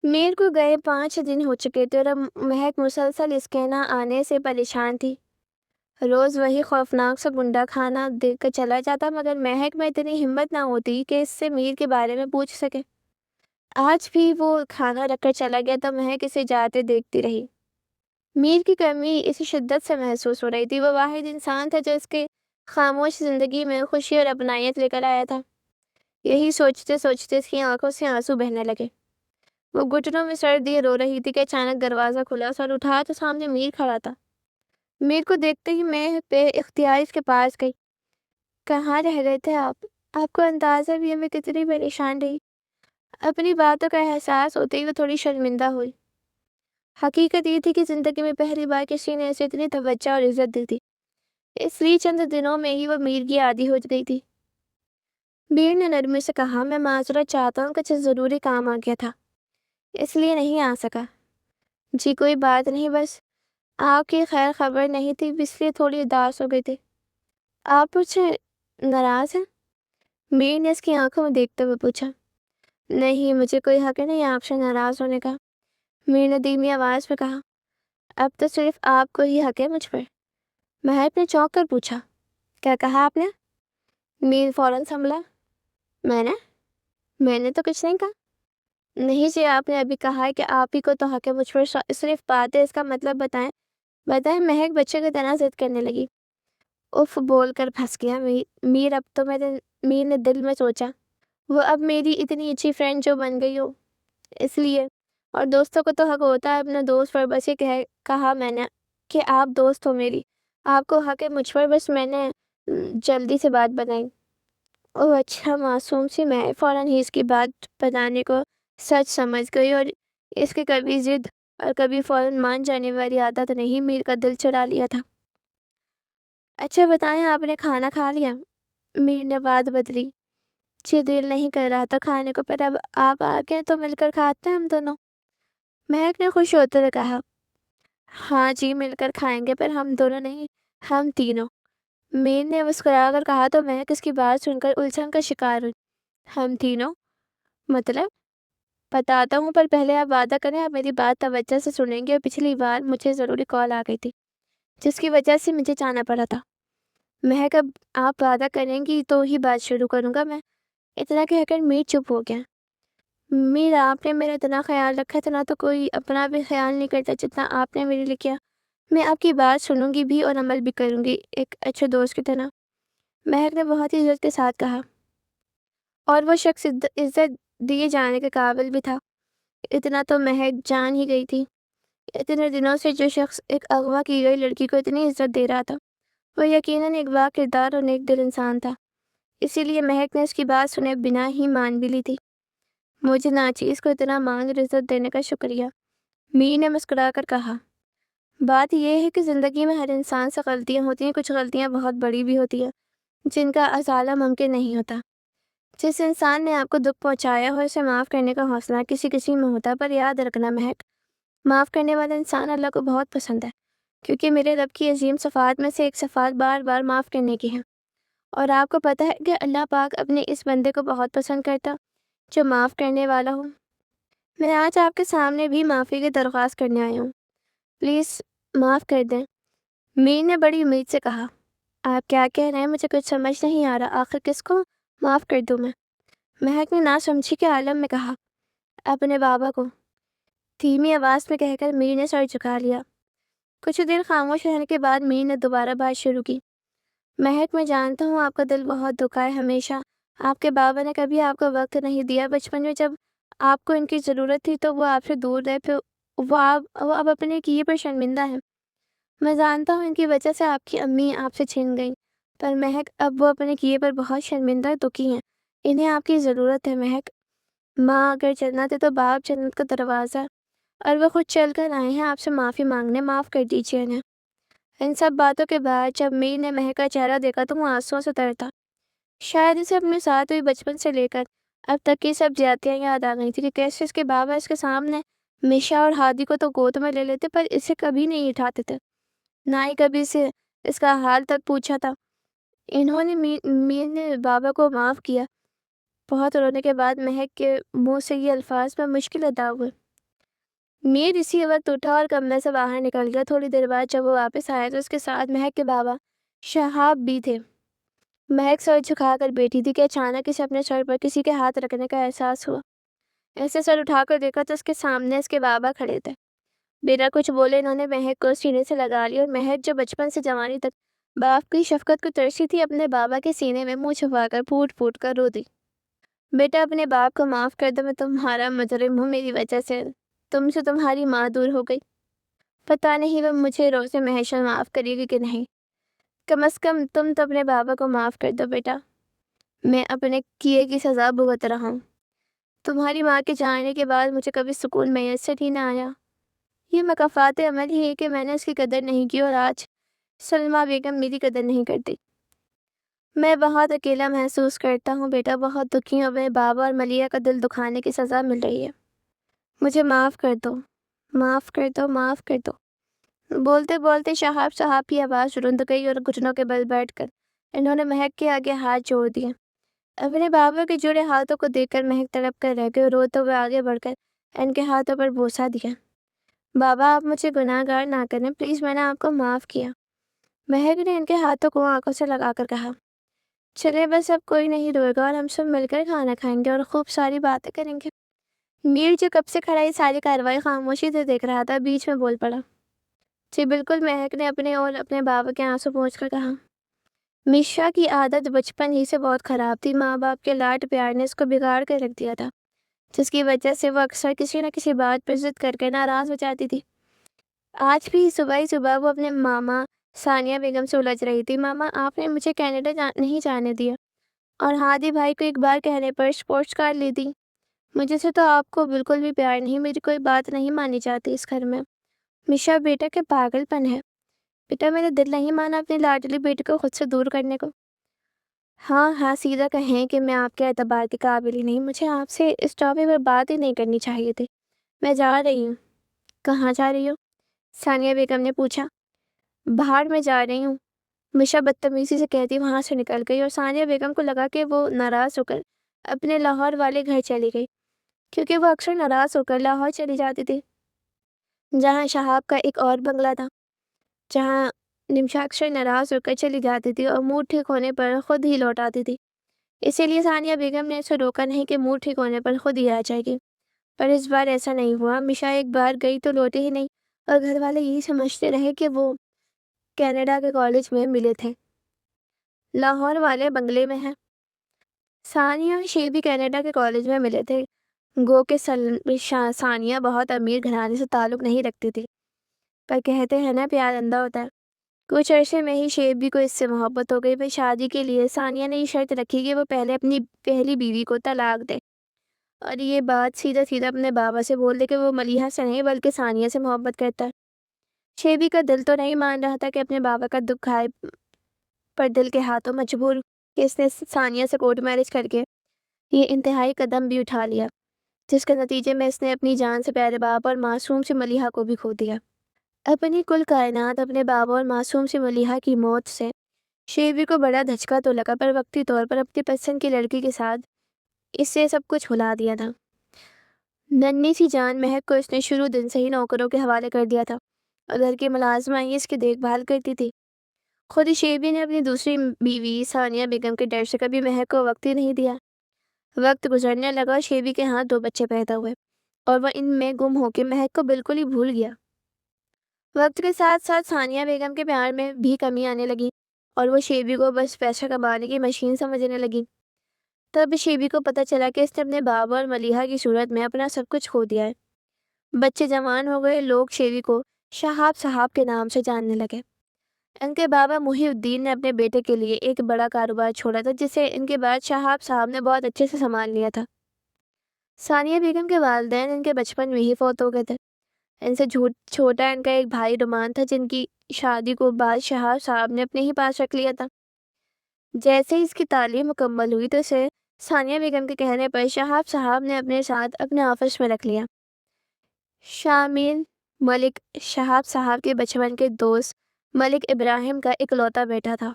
میر کو گئے 5 دن ہو چکے تھے اور اب مہک مسلسل اس کے نہ آنے سے پریشان تھی۔ روز وہی خوفناک سا گنڈا کھانا دے کر چلا جاتا، مگر مہک میں اتنی ہمت نہ ہوتی کہ اس سے میر کے بارے میں پوچھ سکے۔ آج بھی وہ کھانا رکھ کر چلا گیا تو مہک اسے جاتے دیکھتی رہی۔ میر کی کمی اسی شدت سے محسوس ہو رہی تھی۔ وہ واحد انسان تھا جو اس کے خاموش زندگی میں خوشی اور اپنائیت لے کر آیا تھا۔ یہی سوچتے سوچتے اس کی آنکھوں سے آنسو بہنے لگے۔ وہ گھٹنوں میں سر دیے رو رہی تھی کہ اچانک دروازہ کھلا، سر اٹھا تو سامنے میر کھڑا تھا۔ میر کو دیکھتے ہی میں بے اختیار اس کے پاس گئی۔ کہاں رہ گئے تھے آپ؟ آپ کو اندازہ بھی ہے میں کتنی پریشان رہی۔ اپنی باتوں کا احساس ہوتے ہی وہ تھوڑی شرمندہ ہوئی۔ حقیقت یہ تھی کہ زندگی میں پہلی بار کسی نے اسے اتنی توجہ اور عزت دی تھی، اس لیے چند دنوں میں ہی وہ میر کی عادی ہو گئی تھی۔ میر نے نرمی سے کہا، میں معذرت چاہتا ہوں، کچھ ضروری کام آ گیا تھا اس لیے نہیں آ سکا۔ جی کوئی بات نہیں، بس آپ کی خیر خبر نہیں تھی اس لیے تھوڑی اداس ہو گئی تھی۔ آپ مجھ سے ناراض ہیں؟ میر نے اس کی آنکھوں میں دیکھتے ہوئے پوچھا۔ نہیں، مجھے کوئی حق نہیں آپ سے ناراض ہونے کا، میر نے دھیمی آواز میں کہا۔ اب تو صرف آپ کو ہی حق ہے مجھ پر۔ مہک نے چونک کر پوچھا، کیا کہا آپ نے؟ میر فوراً سنبھلا۔ میں نے تو کچھ نہیں کہا۔ نہیں جی، آپ نے ابھی کہا ہے کہ آپ ہی کو تو حق ہے مجھ پر، صرف بات ہے، اس کا مطلب بتائیں۔ مہک بچے کی طرح ضد کرنے لگی۔ اف بول کر پھنس گیا میر۔ اب تو میر نے دل میں سوچا، وہ اب میری اتنی اچھی فرینڈ جو بن گئی ہو اس لیے، اور دوستوں کو تو حق ہوتا ہے اپنے دوست پر، بس یہ کہا میں نے کہ آپ دوست ہو میری، آپ کو حق ہے مجھ پر، بس میں نے جلدی سے بات بتائی۔ اوہ اچھا، معصوم سی میں فوراً ہی اس کی بات بتانے کو سچ سمجھ گئی، اور اس کے کبھی ضد اور کبھی فوراً مان جانے والی عادت نہیں میر کا دل چرا لیا تھا۔ اچھا بتائیں، آپ نے کھانا کھا لیا؟ میر نے بات بدلی۔ جی دل نہیں کر رہا تھا کھانے کو، پر اب آپ آ گئے تو مل کر کھاتے ہیں ہم دونوں، مہک نے خوش ہوتے ہوئے کہا۔ ہاں جی، مل کر کھائیں گے، پر ہم دونوں نہیں، ہم تینوں، میر نے مسکرا کر کہا تو مہک اس کی بات سن کر الجھن کا شکار ہوئی۔ ہم تینوں مطلب؟ بتاتا ہوں، پر پہلے آپ وعدہ کریں آپ میری بات توجہ سے سنیں گے۔ اور پچھلی بار مجھے ضروری کال آ گئی تھی جس کی وجہ سے مجھے جانا پڑا تھا۔ مہک اب آپ وعدہ کریں گی تو ہی بات شروع کروں گا میں۔ اتنا کہہ کر میر چپ ہو گیا۔ میر آپ نے میرا اتنا خیال رکھا، اتنا تو کوئی اپنا بھی خیال نہیں کرتا جتنا آپ نے میرے لیے کیا۔ میں آپ کی بات سنوں گی بھی اور عمل بھی کروں گی، ایک اچھے دوست کی طرح۔ مہک نے بہت ہی عزت کے ساتھ کہا، اور وہ شخص عزت دیے جانے کے قابل بھی تھا۔ اتنا تو مہک جان ہی گئی تھی، اتنے دنوں سے جو شخص ایک اغوا کی گئی لڑکی کو اتنی عزت دے رہا تھا وہ یقیناً ایک با کردار اور نیک دل انسان تھا۔ اسی لیے مہک نے اس کی بات سنے بنا ہی مان بھی لی تھی۔ مجھے ناچیز کو اتنا مان اور عزت دینے کا شکریہ، میر نے مسکرا کر کہا۔ بات یہ ہے کہ زندگی میں ہر انسان سے غلطیاں ہوتی ہیں، کچھ غلطیاں بہت بڑی بھی ہوتی ہیں جن کا ازالہ ممکن نہیں ہوتا۔ جس انسان نے آپ کو دکھ پہنچایا ہو اسے معاف کرنے کا حوصلہ کسی کسی میں ہوتا ہے، پر یاد رکھنا مہک، معاف کرنے والا انسان اللہ کو بہت پسند ہے، کیونکہ میرے رب کی عظیم صفات میں سے ایک صفات بار بار معاف کرنے کی ہے، اور آپ کو پتہ ہے کہ اللہ پاک اپنے اس بندے کو بہت پسند کرتا جو معاف کرنے والا ہو۔ میں آج آپ کے سامنے بھی معافی کی درخواست کرنے آئی ہوں، پلیز معاف کر دیں، میر نے بڑی امید سے کہا۔ آپ کیا کہہ رہے ہیں؟ مجھے کچھ سمجھ نہیں آ رہا، آخر کس کو معاف کر دوں میں؟ مہک نے نہ سمجھی کے عالم میں کہا۔ اپنے بابا کو، دھیمی آواز میں کہہ کر میر نے سر جھکا لیا۔ کچھ دیر خاموش رہنے کے بعد میر نے دوبارہ بات شروع کی۔ مہک، میں جانتا ہوں آپ کا دل بہت دکھا ہے، ہمیشہ آپ کے بابا نے کبھی آپ کو وقت نہیں دیا، بچپن میں جب آپ کو ان کی ضرورت تھی تو وہ آپ سے دور رہے، پھر وہ اب اپنے کیے پر شرمندہ ہیں۔ میں جانتا ہوں ان کی وجہ سے آپ کی امی آپ سے چھن گئیں، پر مہک اب وہ اپنے کیے پر بہت شرمندہ اور دکھی ہیں، انہیں آپ کی ضرورت ہے مہک۔ ماں اگر جنت ہے تو باپ جنت کا دروازہ ہے، اور وہ خود چل کر آئے ہیں آپ سے معافی مانگنے، معاف کر دیجیے انہیں۔ ان سب باتوں کے بعد جب میر نے مہک کا چہرہ دیکھا تو وہ آنسوؤں سے تر تھا۔ شاید اسے اپنے ساتھ ہوئی بچپن سے لے کر اب تک کی سب زیادتیاں یاد آ گئی تھی کہ کیسے اس کے بابا اس کے سامنے میشا اور ہادی کو تو گود میں لے لیتے پر اسے کبھی نہیں اٹھاتے تھے، نہ ہی کبھی سے اس کا حال تک پوچھا تھا۔ انہوں نے میر نے بابا کو معاف کیا۔ بہت رونے کے بعد مہک کے منہ سے یہ الفاظ پر مشکل ادا ہوئے۔ میر اسی وقت اٹھا اور کمرے سے باہر نکل گیا۔ تھوڑی دیر بعد جب وہ واپس آیا تو اس کے ساتھ مہک کے بابا شہاب بھی تھے۔ مہک سر جھکا کر بیٹھی تھی کہ اچانک اسے اپنے سر پر کسی کے ہاتھ رکھنے کا احساس ہوا۔ ایسے سر اٹھا کر دیکھا تو اس کے سامنے اس کے بابا کھڑے تھے۔ بنا کچھ بولے انہوں نے مہک کو سینے سے لگا لیا، اور مہک جو بچپن سے جوانی تک باپ کی شفقت کو ترسی تھی اپنے بابا کے سینے میں منہ چھپا کر پھوٹ پھوٹ کر رو دی۔ بیٹا اپنے باپ کو معاف کر دو، میں تمہارا مجرم ہوں، میری وجہ سے تم سے تمہاری ماں دور ہو گئی، پتہ نہیں وہ مجھے روز ہمیشہ معاف کرے گی کہ نہیں۔ کم از کم تم تو اپنے بابا کو معاف کر دو بیٹا، میں اپنے کیے کی سزا بھگت رہا ہوں۔ تمہاری ماں کے جانے کے بعد مجھے کبھی سکون میسر ہی نہ آیا۔ یہ مکافات عمل ہی ہے کہ میں نے اس کی قدر نہیں کی، اور آج سلمیٰ بیگم میری قدر نہیں کرتی۔ میں بہت اکیلا محسوس کرتا ہوں بیٹا، بہت دکھی ہوں، اپنے بابا اور ملیحہ کا دل دکھانے کی سزا مل رہی ہے، مجھے معاف کر دو، معاف کر دو، معاف کر دو۔ بولتے بولتے شہاب صاحب کی آواز رند گئی اور گھٹنوں کے بل بیٹھ کر انہوں نے مہک کے آگے ہاتھ جوڑ دیے۔ اپنے بابا کے جڑے ہاتھوں کو دیکھ کر مہک تڑپ کر رہ گئی اور روتے ہوئے آگے بڑھ کر ان کے ہاتھوں پر بوسہ دیا۔ بابا آپ مجھے گناہ گار نہ کریں، پلیز، میں نے آپ کو معاف کیا، مہک نے ان کے ہاتھوں کو آنکھوں سے لگا کر کہا۔ چلے بس اب کوئی نہیں روئے گا اور ہم سب مل کر کھانا کھائیں گے اور خوب ساری باتیں کریں گے۔ میر جو کب سے کھڑا یہ ساری کارروائی خاموشی سے دیکھ رہا تھا بیچ میں بول پڑا۔ جی بالکل، مہک نے اپنے اور اپنے بابا کے آنسو پوچھ کر کہا۔ میشا کی عادت بچپن ہی سے بہت خراب تھی، ماں باپ کے لاڈ پیار نے اس کو بگاڑ کر رکھ دیا تھا، جس کی وجہ سے وہ اکثر کسی نہ کسی بات پر ضد کر کے ناراض ہو جاتی تھی۔ آج بھی صبح ہی صبح وہ اپنے ماما ثانیہ بیگم سے الجھ رہی تھی۔ ماما آپ نے مجھے کینیڈا نہیں جانے دیا، اور ہادی بھائی کو ایک بار کہنے پر اسپورٹس کار لی دی، مجھے سے تو آپ کو بالکل بھی پیار نہیں، میری کوئی بات نہیں مانی جاتی اس گھر میں۔ میشا بیٹا کے پاگل پن ہے بیٹا، میرا دل نہیں مانا اپنی لاڈلی بیٹی کو خود سے دور کرنے کو۔ ہاں ہاں سیدھا کہیں کہ میں آپ کے اعتبار کے قابل ہی نہیں، مجھے آپ سے اس ٹاپک پر بات ہی نہیں کرنی چاہیے تھی۔ میں جا رہی ہوں۔ کہاں جا رہی ہو؟ ثانیہ بیگم نے پوچھا۔ باہر میں جا رہی ہوں، میشا بدتمیزی سے کہتی وہاں سے نکل گئی، اور ثانیہ بیگم کو لگا کہ وہ ناراض ہو کر اپنے لاہور والے گھر چلی گئی، کیونکہ وہ اکثر ناراض ہو کر لاہور چلی جاتی تھی، جہاں شہاب کا ایک اور بنگلہ تھا، جہاں نمشا اکثر ناراض ہو کر چلی جاتی تھی اور موڈ ٹھیک ہونے پر خود ہی لوٹ آتی تھی۔ اسی لیے ثانیہ بیگم نے اسے روکا نہیں کہ موڈ ٹھیک ہونے پر خود ہی آ جائے گی، پر اس بار ایسا نہیں ہوا۔ میشا ایک بار گئی تو لوٹی ہی نہیں، اور گھر والے یہی سمجھتے رہے کہ وہ کینیڈا کے کالج میں ملے تھے۔ لاہور والے بنگلے میں ہے۔ ثانیہ اور شیبی کینیڈا کے کالج میں ملے تھے۔ گو کہ ثانیہ بہت امیر گھرانے سے تعلق نہیں رکھتی تھی، پر کہتے ہیں نا پیار اندھا ہوتا ہے۔ کچھ عرصے میں ہی شیبی کو اس سے محبت ہو گئی۔ پھر شادی کے لیے ثانیہ نے یہ شرط رکھی کہ وہ پہلے اپنی پہلی بیوی کو طلاق دے اور یہ بات سیدھا سیدھا اپنے بابا سے بول دے کہ وہ ملیحہ سے نہیں بلکہ ثانیہ سے محبت کرتا ہے۔ شیبی کا دل تو نہیں مان رہا تھا کہ اپنے بابا کا دکھ کھائے، پر دل کے ہاتھوں مجبور کہ اس نے ثانیہ سے کورٹ میرج کر کے یہ انتہائی قدم بھی اٹھا لیا، جس کے نتیجے میں اس نے اپنی جان سے پیارے بابا اور معصوم سی ملیحہ کو بھی کھو دیا۔ اپنی کل کائنات، اپنے بابا اور معصوم سی ملیحہ کی موت سے شیبی کو بڑا دھچکا تو لگا، پر وقتی طور پر اپنی پسند کی لڑکی کے ساتھ اس سے سب کچھ بھلا دیا تھا۔ ننھی سی جان مہک کو اس نے شروع دن سے ہی نوکروں کے حوالے کر دیا تھا اور گھر کی ملازمہ ہی اس کی دیکھ بھال کرتی تھی۔ خود شیبی نے اپنی دوسری بیوی ثانیہ بیگم کے ڈر سے کبھی مہک کو وقت ہی نہیں دیا۔ وقت گزرنے لگا، شیبی کے ہاں 2 بچے پیدا ہوئے اور وہ ان میں گم ہو کے مہک کو بالکل ہی بھول گیا۔ وقت کے ساتھ ساتھ ثانیہ بیگم کے پیار میں بھی کمی آنے لگی اور وہ شیبی کو بس پیسہ کمانے کی مشین سمجھنے لگی۔ تب شیبی کو پتہ چلا کہ اس نے اپنے بابا اور ملیحہ کی صورت میں اپنا سب کچھ کھو دیا ہے۔ بچے جوان ہو گئے، لوگ شیبی کو شہاب صاحب کے نام سے جاننے لگے۔ ان کے بابا محی الدین نے اپنے بیٹے کے لیے ایک بڑا کاروبار چھوڑا تھا، جسے ان کے بعد شہاب صاحب نے بہت اچھے سے سنبھال لیا تھا۔ ثانیہ بیگم کے والدین ان کے بچپن میں ہی فوت ہو گئے تھے۔ ان سے چھوٹا ان کا ایک بھائی رومان تھا، جن کی شادی کو بعد شہاب صاحب نے اپنے ہی پاس رکھ لیا تھا۔ جیسے ہی اس کی تعلیم مکمل ہوئی تو اسے ثانیہ بیگم کے کہنے پر شہاب صاحب نے اپنے ساتھ اپنے آفس میں رکھ لیا۔ شامل ملک شہاب صاحب کے بچپن کے دوست ملک ابراہیم کا اکلوتا بیٹا تھا،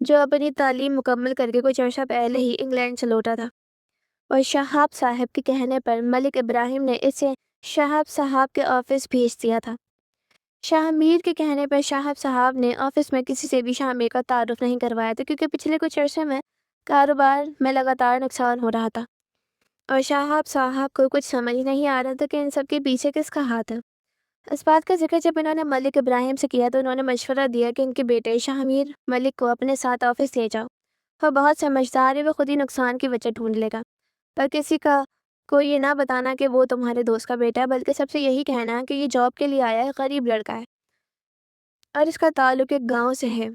جو اپنی تعلیم مکمل کر کے کچھ عرصہ پہلے ہی انگلینڈ سے لوٹا تھا، اور شہاب صاحب کے کہنے پر ملک ابراہیم نے اسے شہاب صاحب کے آفس بھیج دیا تھا۔ شاہ میر کے کہنے پر شہاب صاحب نے آفس میں کسی سے بھی شاہ میر کا تعارف نہیں کروایا تھا، کیونکہ پچھلے کچھ عرصے میں کاروبار میں لگاتار نقصان ہو رہا تھا اور شہاب صاحب کو کچھ سمجھ نہیں آ رہا تھا کہ ان سب کے پیچھے کس کا ہاتھ ہے۔ اس بات کا ذکر جب انہوں نے ملک ابراہیم سے کیا تو انہوں نے مشورہ دیا کہ ان کے بیٹے شاہ میر ملک کو اپنے ساتھ آفس لے جاؤ، وہ بہت سمجھدار ہے، وہ خود ہی نقصان کی وجہ ڈھونڈ لے گا، پر کسی کو یہ نہ بتانا کہ وہ تمہارے دوست کا بیٹا ہے، بلکہ سب سے یہی کہنا ہے کہ یہ جاب کے لیے آیا ہے، غریب لڑکا ہے اور اس کا تعلق ایک گاؤں سے ہے،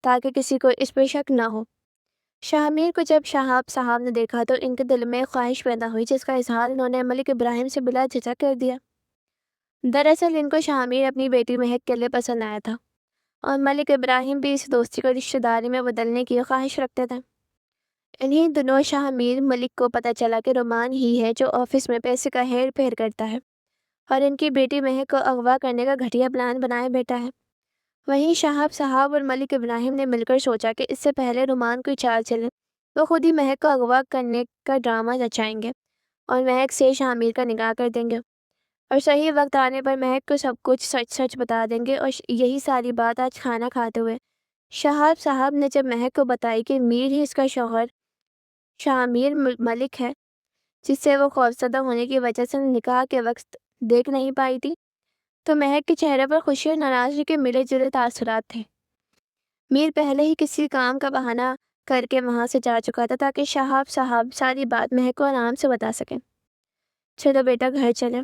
تاکہ کسی کو اس پر شک نہ ہو۔ شاہ میر کو جب شہاب صاحب نے دیکھا تو ان کے دل میں خواہش پیدا ہوئی، جس کا اظہار انہوں نے ملک ابراہیم سے بلا جھجک کر دیا۔ دراصل ان کو شاہ میر اپنی بیٹی مہک کے لیے پسند آیا تھا اور ملک ابراہیم بھی اس دوستی کو رشتہ داری میں بدلنے کی خواہش رکھتے تھے۔ انہی دنوں شاہ میر ملک کو پتہ چلا کہ رومان ہی ہے جو آفس میں پیسے کا ہیر پھیر کرتا ہے اور ان کی بیٹی مہک کو اغوا کرنے کا گھٹیا پلان بنائے بیٹھا ہے۔ وہیں شہاب صاحب اور ملک ابراہیم نے مل کر سوچا کہ اس سے پہلے رومان کوئی چال چلے، وہ خود ہی مہک کو اغوا کرنے کا ڈرامہ رچائیں گے اور مہک سے شاہ میر کا نکاح کر دیں گے، اور صحیح وقت آنے پر مہک کو سب کچھ سچ سچ بتا دیں گے۔ اور یہی ساری بات آج کھانا کھاتے ہوئے شہاب صاحب نے جب مہک کو بتائی کہ میر ہی اس کا شوہر شاہ میر ملک ہے، جس سے وہ خوفزدہ ہونے کی وجہ سے نکاح کے وقت دیکھ نہیں پائی تھی، تو مہک کے چہرے پر خوشی اور ناراضگی کے ملے جلے تاثرات تھے۔ میر پہلے ہی کسی کام کا بہانہ کر کے وہاں سے جا چکا تھا تاکہ شہاب صاحب ساری بات مہک کو آرام سے بتا سکیں۔ چلو بیٹا گھر چلیں۔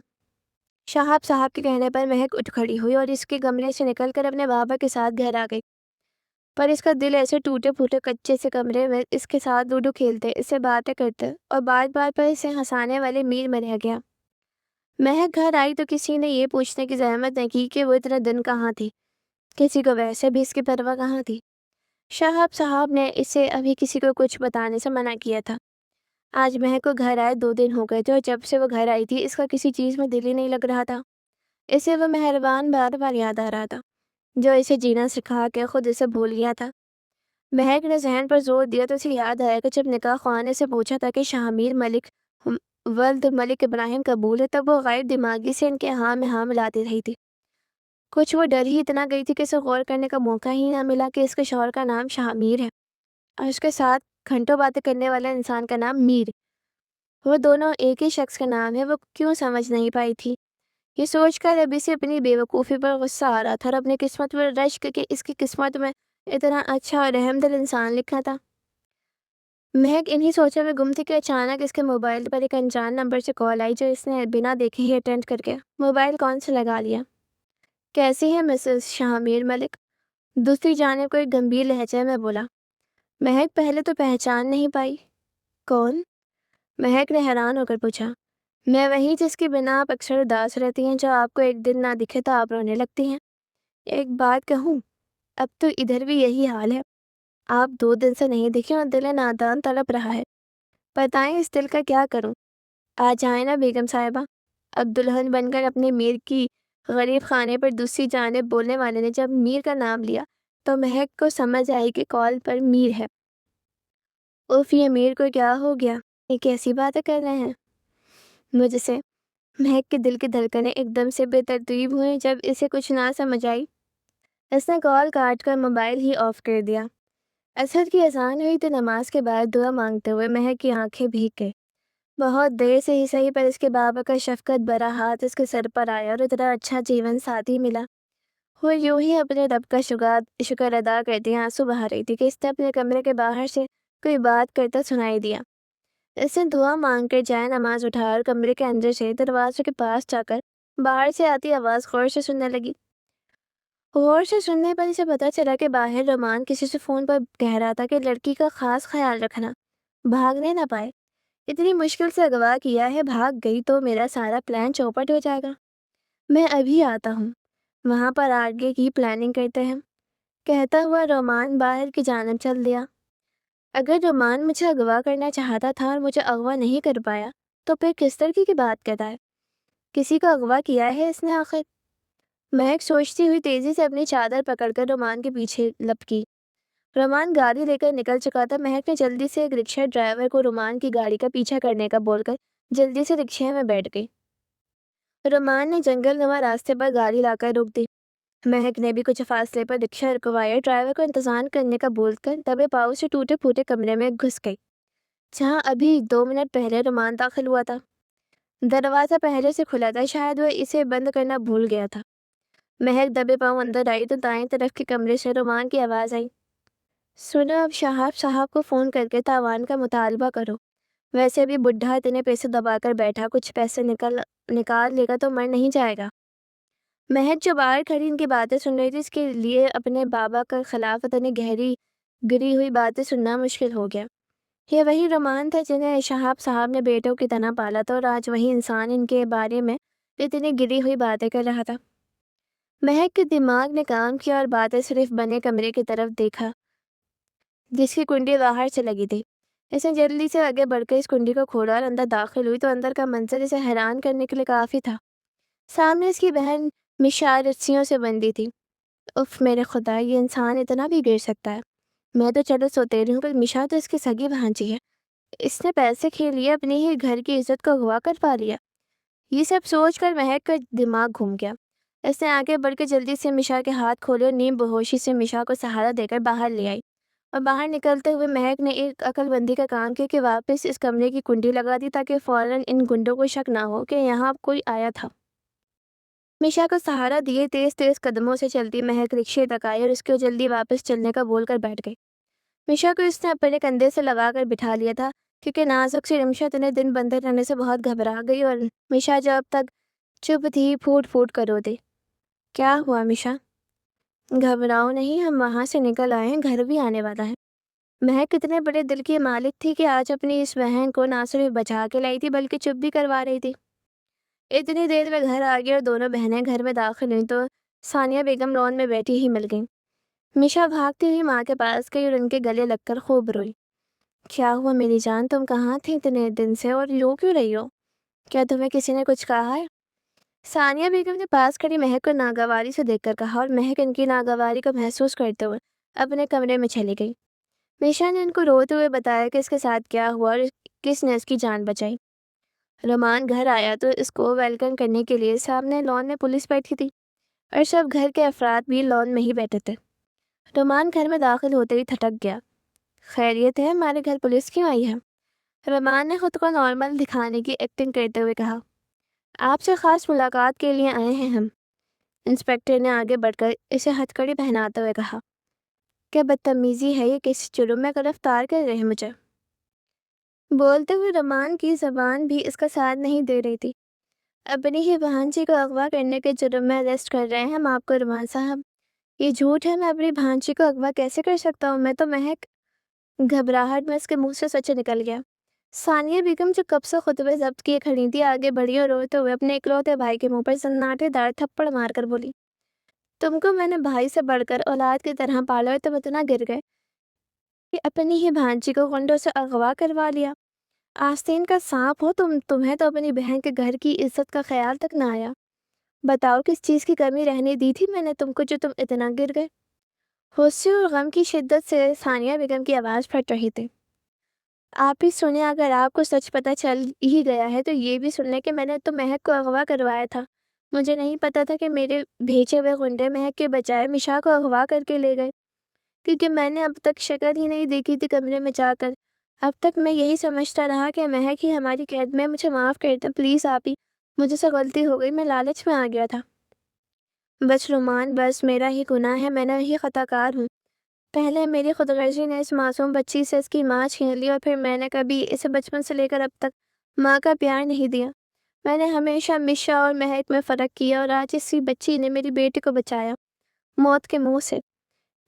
شہاب صاحب کے کہنے پر مہک اٹھ کھڑی ہوئی اور اس کے کمرے سے نکل کر اپنے بابا کے ساتھ گھر آ گئی، پر اس کا دل ایسے ٹوٹے پھوٹے کچے سے کمرے میں اس کے ساتھ لوڈو کھیلتے، اس سے باتیں کرتے اور بار بار پر اسے ہنسانے والے میر میں رہ گیا۔ مہک گھر آئی تو کسی نے یہ پوچھنے کی زحمت نہیں کی کہ وہ اتنا دن کہاں تھی، کسی کو ویسے بھی اس کی پرواہ کہاں تھی۔ شہاب صاحب نے اسے ابھی کسی کو کچھ بتانے سے منع کیا تھا۔ آج مہک کو گھر آئے 2 دن ہو گئے تھے اور جب سے وہ گھر آئی تھی اس کا کسی چیز میں دل ہی نہیں لگ رہا تھا۔ اسے وہ مہربان بار بار یاد آ رہا تھا جو اسے جینا سکھا کے خود اسے بھول گیا تھا۔ مہک نے ذہن پر زور دیا تو اسے یاد آیا کہ جب نکاح خواہ نے سے پوچھا تھا کہ شاہ میر ملک ولد ملک ابراہیم قبول ہے، تب وہ غیر دماغی سے ان کے ہاں میں ہاں ملاتی رہی تھی۔ کچھ وہ ڈر ہی اتنا گئی تھی کہ اسے غور کرنے کا موقع ہی نہ ملا کہ اس کے شوہر کا نام شاہ میر ہے اور اس کے ساتھ گھنٹوں باتیں کرنے والا انسان کا نام میر، وہ دونوں ایک ہی شخص کا نام ہے۔ وہ کیوں سمجھ نہیں پائی تھی؟ یہ سوچ کر ابھی سے اپنی بے وقوفی پر غصہ آ رہا تھا اور اپنی قسمت پر رشک کہ اس کی قسمت میں اتنا اچھا اور رحم دل انسان لکھا تھا۔ مہک انہی سوچوں میں گم تھی کہ اچانک اس کے موبائل پر ایک انجان نمبر سے کال آئی، جو اس نے بنا دیکھے ہی اٹینڈ کر کے موبائل کون سے لگا لیا۔ کیسی ہے مسز شاہ ملک؟ دوسری جانب کو ایک گمبھیر لہجے میں بولا۔ مہک پہلے تو پہچان نہیں پائی۔ کون؟ مہک نے حیران ہو کر پوچھا۔ میں وہی جس کی بنا آپ اکثر اداس رہتی ہیں، جو آپ کو ایک دن نہ دکھے تو آپ رونے لگتی ہیں۔ ایک بات کہوں، اب تو ادھر بھی یہی حال ہے۔ آپ 2 دن سے نہیں دکھے اور دل نادان تڑپ رہا ہے۔ بتائیں اس دل کا کیا کروں؟ آ جائیں نا بیگم صاحبہ۔ اب دلہن بن کر اپنے میر کی غریب خانے پر دوسری جانب بولنے والے نے جب میر کا نام لیا تو مہک کو سمجھ آئی کہ کال پر میر ہے۔ اف، یہ میر کو کیا ہو گیا؟ یہ کیسی باتیں کر رہے ہیں مجھ سے؟ مہک کے دل کی دھڑکنیں ایک دم سے بے ترتیب ہوئیں جب اسے کچھ نہ سمجھ آئی۔ اس نے کال کاٹ کر موبائل ہی آف کر دیا۔ عصر کی اذان ہوئی تو نماز کے بعد دعا مانگتے ہوئے مہک کی آنکھیں بھیگ گئی۔ بہت دیر سے ہی صحیح پر اس کے بابا کا شفقت بھرا ہاتھ اس کے سر پر آیا اور اتنا اچھا جیون ساتھی ملا۔ وہ یوں ہی اپنے رب کا شکر ادا کرتی آنسو بہا رہی تھی کہ اس نے اپنے کمرے کے باہر سے کوئی بات کرتا سنائی دیا۔ اس نے دعا مانگ کر جائے نماز اٹھا اور کمرے کے اندر سے دروازے کے پاس جا کر باہر سے آتی آواز غور سے سننے لگی۔ غور سے سننے پر اسے پتہ چلا کہ باہر رومان کسی سے فون پر کہہ رہا تھا کہ لڑکی کا خاص خیال رکھنا، بھاگنے نہ پائے۔ اتنی مشکل سے اغوا کیا ہے، بھاگ گئی تو میرا سارا پلان چوپٹ ہو جائے گا۔ میں ابھی آتا ہوں، وہاں پر آگے کی پلاننگ کرتے ہیں، کہتا ہوا رومان باہر کی جانب چل دیا۔ اگر رومان مجھے اغوا کرنا چاہتا تھا اور مجھے اغوا نہیں کر پایا تو پھر کس طرح کی بات کرتا ہے؟ کسی کو اغوا کیا ہے اس نے آخر؟ مہک سوچتی ہوئی تیزی سے اپنی چادر پکڑ کر رومان کے پیچھے لپکی۔ رومان گاڑی لے کر نکل چکا تھا۔ مہک نے جلدی سے ایک رکشہ ڈرائیور کو رومان کی گاڑی کا پیچھا کرنے کا بول کر جلدی سے رکشے میں بیٹھ گئی۔ رومان نے جنگل نما راستے پر گاڑی لا کر روک دی۔ مہک نے بھی کچھ فاصلے پر رکشہ رکوایا، ڈرائیور کو انتظار کرنے کا بول کر دبے پاؤں سے ٹوٹے پھوٹے کمرے میں گھس گئی، جہاں ابھی 2 منٹ پہلے رومان داخل ہوا تھا۔ دروازہ پہلے سے کھلا تھا، شاید وہ اسے بند کرنا بھول گیا تھا۔ مہک دبے پاؤں اندر آئی تو دائیں طرف کے کمرے سے رومان کی آواز آئی۔ سنو، اب شہاب صاحب کو فون کر کے تاوان کا مطالبہ کرو، ویسے بھی بڈھا اتنے پیسے دبا کر بیٹھا، کچھ پیسے نکال لے گا تو مر نہیں جائے گا۔ مہک جو باہر کھڑی ان کی باتیں سن رہی تھی، اس کے لیے اپنے بابا کے خلاف اتنی گہری گری ہوئی باتیں سننا مشکل ہو گیا۔ یہ وہی رومان تھا جنہیں شہاب صاحب نے بیٹوں کی طرح پالا تھا، اور آج وہی انسان ان کے بارے میں اتنی گری ہوئی باتیں کر رہا تھا۔ مہک کے دماغ نے کام کیا اور باتیں صرف بنے کمرے کی طرف دیکھا جس کی کنڈی باہر سے لگی تھی۔ اس نے جلدی سے آگے بڑھ کر اس کنڈی کو کھولا اور اندر داخل ہوئی تو اندر کا منظر اسے حیران کرنے کے لیے کافی تھا۔ سامنے اس کی بہن مشا رسیوں سے بندھی تھی۔ اف میرے خدا، یہ انسان اتنا بھی گر سکتا ہے۔ میں تو چلو سوتیلی ہوں، پر مشا تو اس کی سگی بھانجی ہے۔ اس نے پیسے کھیل لیے، اپنی ہی گھر کی عزت کو اغوا کر پا لیا۔ یہ سب سوچ کر مہک کا دماغ گھوم گیا۔ اس نے آگے بڑھ کے جلدی سے مشا کے ہاتھ کھولے اور نیم بہوشی سے مشا کو سہارا دے کر باہر لے آئی، اور باہر نکلتے ہوئے مہک نے ایک عقل بندی کا کام کیا کہ واپس اس کمرے کی کنڈی لگا دی تاکہ فوراً ان گنڈوں کو شک نہ ہو کہ یہاں کوئی آیا تھا۔ مشا کو سہارا دیے تیز تیز قدموں سے چلتی مہک رکشے تک آئی اور اس کو جلدی واپس چلنے کا بول کر بیٹھ گئی۔ مشا کو اس نے اپنے کندھے سے لگا کر بٹھا لیا تھا کیونکہ نازک سی رمشا اتنے دن بندے رہنے سے بہت گھبرا گئی، اور مشا جو اب تک چپ تھی پھوٹ پھوٹ کر رو دی۔ کیا ہوا مشا؟ گھبراؤ نہیں، ہم وہاں سے نکل آئے ہیں، گھر بھی آنے والا ہے۔ مہک کتنے بڑے دل کی مالک تھی کہ آج اپنی اس بہن کو نہ صرف بچا کے لائی تھی بلکہ چپ بھی کروا رہی تھی۔ اتنی دیر میں گھر آ گئی اور دونوں بہنیں گھر میں داخل ہوئیں تو ثانیہ بیگم لون میں بیٹھی ہی مل گئیں۔ مشا بھاگتی ہوئی ماں کے پاس گئی اور ان کے گلے لگ کر خوب روئی۔ کیا ہوا میری جان، تم کہاں تھی اتنے دن سے اور رو کیوں رہی ہو؟ کیا تمہیں کسی نے کچھ کہا ہے؟ ثانیہ بیگم نے پاس کھڑی مہک کو ناگواری سے دیکھ کر کہا، اور مہک ان کی ناگواری کو محسوس کرتے ہوئے اپنے کمرے میں چلی گئی۔ مشا نے ان کو روتے ہوئے بتایا کہ اس کے ساتھ کیا ہوا اور کس نے اس کی جان بچائی۔ رومان گھر آیا تو اس کو ویلکم کرنے کے لیے سامنے لان میں پولیس بیٹھی تھی اور سب گھر کے افراد بھی لان میں ہی بیٹھے تھے۔ رومان گھر میں داخل ہوتے ہی تھٹک گیا۔ خیریت ہے، ہمارے گھر پولیس کیوں آئی ہے؟ رومان نے خود کو نارمل دکھانے کی ایکٹنگ کرتے ہوئے کہا۔ آپ سے خاص ملاقات کے لیے آئے ہیں ہم، انسپکٹر نے آگے بڑھ کر اسے ہتھکڑی پہناتے ہوئے کہا۔ کیا بدتمیزی ہے یہ، کس جرم میں گرفتار کر رہے ہیں مجھے؟ بولتے ہوئے رومان کی زبان بھی اس کا ساتھ نہیں دے رہی تھی۔ اپنی ہی بھانجی کو اغوا کرنے کے جرم میں اریسٹ کر رہے ہیں ہم آپ کو رومان صاحب؟ یہ جھوٹ ہے، میں اپنی بھانجی کو اغوا کیسے کر سکتا ہوں؟ میں تو مہک، گھبراہٹ میں اس کے منہ سے سچ نکل گیا۔ ثانیہ بیگم جو کب سے خطبے ضبط کیے کھڑی تھی آگے بڑھی اور روتے ہوئے اپنے اکلوتے بھائی کے منہ پر سناٹے دار تھپڑ مار کر بولی، تم کو میں نے بھائی سے بڑھ کر اولاد کی طرح پالا اور تم اتنا گر گئے کہ اپنی ہی بھانجی کو غنڈوں سے اغوا کروا لیا؟ آستین کا سانپ ہو تمہیں تو اپنی بہن کے گھر کی عزت کا خیال تک نہ آیا۔ بتاؤ کس چیز کی کمی رہنے دی تھی میں نے تم کو جو تم اتنا گر گئے؟ غصے اور غم کی شدت سے ثانیہ بیگم کی آواز پھٹ رہی تھی۔ آپ ہی سنیں، اگر آپ کو سچ پتہ چل ہی گیا ہے تو یہ بھی سن لیں کہ میں نے تو مہک کو اغوا کروایا تھا۔ مجھے نہیں پتا تھا کہ میرے بھیجے ہوئے غنڈے مہک کے بجائے مشا کو اغوا کر کے لے گئے، کیونکہ میں نے اب تک شکل ہی نہیں دیکھی تھی کمرے میں جا کر۔ اب تک میں یہی سمجھتا رہا کہ مہک ہی ہماری قید میں، مجھے معاف کر دیں پلیز آپ ہی، مجھے سے غلطی ہو گئی، میں لالچ میں آ گیا تھا۔ بس رومان، بس میرا ہی گناہ ہے، میں نے ہی خطا کار ہوں۔ پہلے میری خود غرضی نے اس معصوم بچی سے اس کی ماں چھین لی، اور پھر میں نے کبھی اسے بچپن سے لے کر اب تک ماں کا پیار نہیں دیا۔ میں نے ہمیشہ مشا اور مہک میں فرق کیا، اور آج اسی بچی نے میری بیٹی کو بچایا موت کے منہ سے۔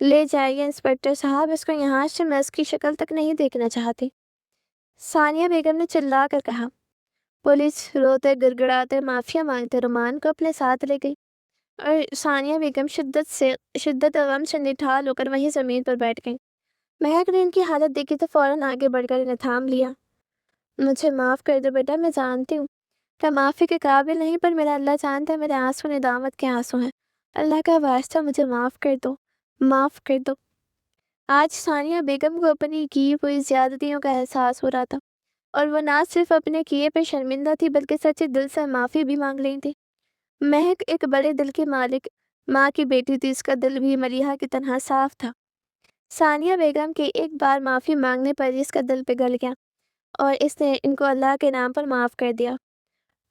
لے جائیے انسپکٹر صاحب اس کو یہاں سے، میں اس کی شکل تک نہیں دیکھنا چاہتی، ثانیہ بیگم نے چلا کر کہا۔ پولیس روتے گڑگڑاتے معافیا مانگتے رومان کو اپنے ساتھ لے گئی، اور ثانیہ بیگم شدت غم سے نڈھال ہو کر وہیں زمین پر بیٹھ گئی۔ مہک نے ان کی حالت دیکھی تو فوراً آگے بڑھ کر انہیں تھام لیا۔ مجھے معاف کر دو بیٹا، میں جانتی ہوں کہ معافی کے قابل نہیں، پر میرا اللہ جانتا ہے میرے آنسو ندامت کے آنسو ہیں۔ اللہ کا واسطہ مجھے معاف کر دو، معاف کر دو۔ آج ثانیہ بیگم کو اپنی کی ہوئی زیادتیوں کا احساس ہو رہا تھا، اور وہ نہ صرف اپنے کیے پہ شرمندہ تھی بلکہ سچے دل سے معافی بھی مانگ رہی تھی۔ مہک ایک بڑے دل کی مالک ماں کی بیٹی تھی، اس کا دل بھی ملیحہ کی طرح صاف تھا۔ ثانیہ بیگم کے ایک بار معافی مانگنے پر اس کا دل پگھل گیا، اور اس نے ان کو اللہ کے نام پر معاف کر دیا۔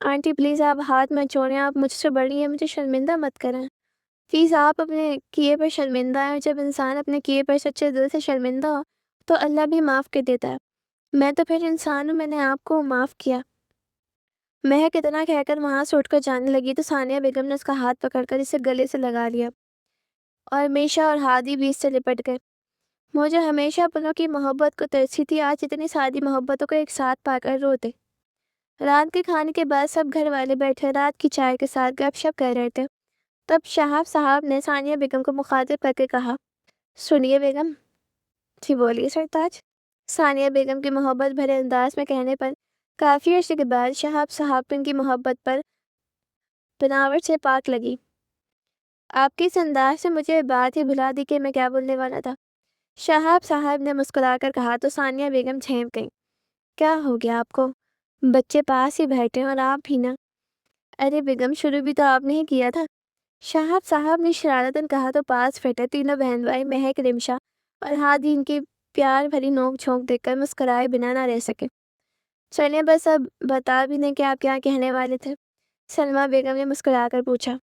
آنٹی پلیز آپ ہاتھ مت چھوڑیں، آپ مجھ سے بڑی ہیں، مجھے شرمندہ مت کریں، پلیز آپ اپنے کیے پر شرمندہ ہیں، اور جب انسان اپنے کیے پر سچے دل سے شرمندہ ہو تو اللہ بھی معاف کر دیتا ہے۔ میں تو پھر انسان ہوں، میں نے آپ کو معاف کیا۔ مہک اتنا کہہ کر وہاں سے اٹھ کر جانے لگی تو ثانیہ بیگم نے اس کا ہاتھ پکڑ کر اسے گلے سے لگا لیا، اور میشا اور ہادی بھی اس سے لپٹ گئے۔ مجھے ہمیشہ اپنوں کی محبت کو ترسی تھی، آج اتنی سادی محبتوں کو ایک ساتھ پا کر روتے۔ رات کے کھانے کے بعد سب گھر والے بیٹھے رات کی چائے کے ساتھ گپ شپ کر رہے تھے، تب شہاب صاحب نے ثانیہ بیگم کو مخاطب کر کے کہا، سنیے بیگم۔ جی بولیے سرتاج۔ ثانیہ بیگم کی محبت بھرے انداز میں کہنے پر کافی عرصے کے بعد شہاب صاحب ان کی محبت پر بناوٹ سے پاک لگی۔ آپ کی اس انداز سے مجھے بات ہی بھلا دی کہ میں کیا بولنے والا تھا، شہاب صاحب نے مسکرا کر کہا تو ثانیہ بیگم جھینپ گئی۔ کیا ہو گیا آپ کو؟ بچے پاس ہی بیٹھے اور آپ بھی نا۔ ارے بیگم شروع بھی تو آپ نے ہی کیا تھا، شہاب صاحب نے شرارتاً کہا تو پاس پھٹے تینوں بہن بھائی مہک، رمشا اور ہادی ان کی پیار بھری نوک جھونک دیکھ کر مسکرائے بنا نہ رہ سکے۔ چلیں بس اب بتا بھی دیں کہ آپ کیا کہنے والے تھے، سلمیٰ بیگم نے مسکرا کر پوچھا۔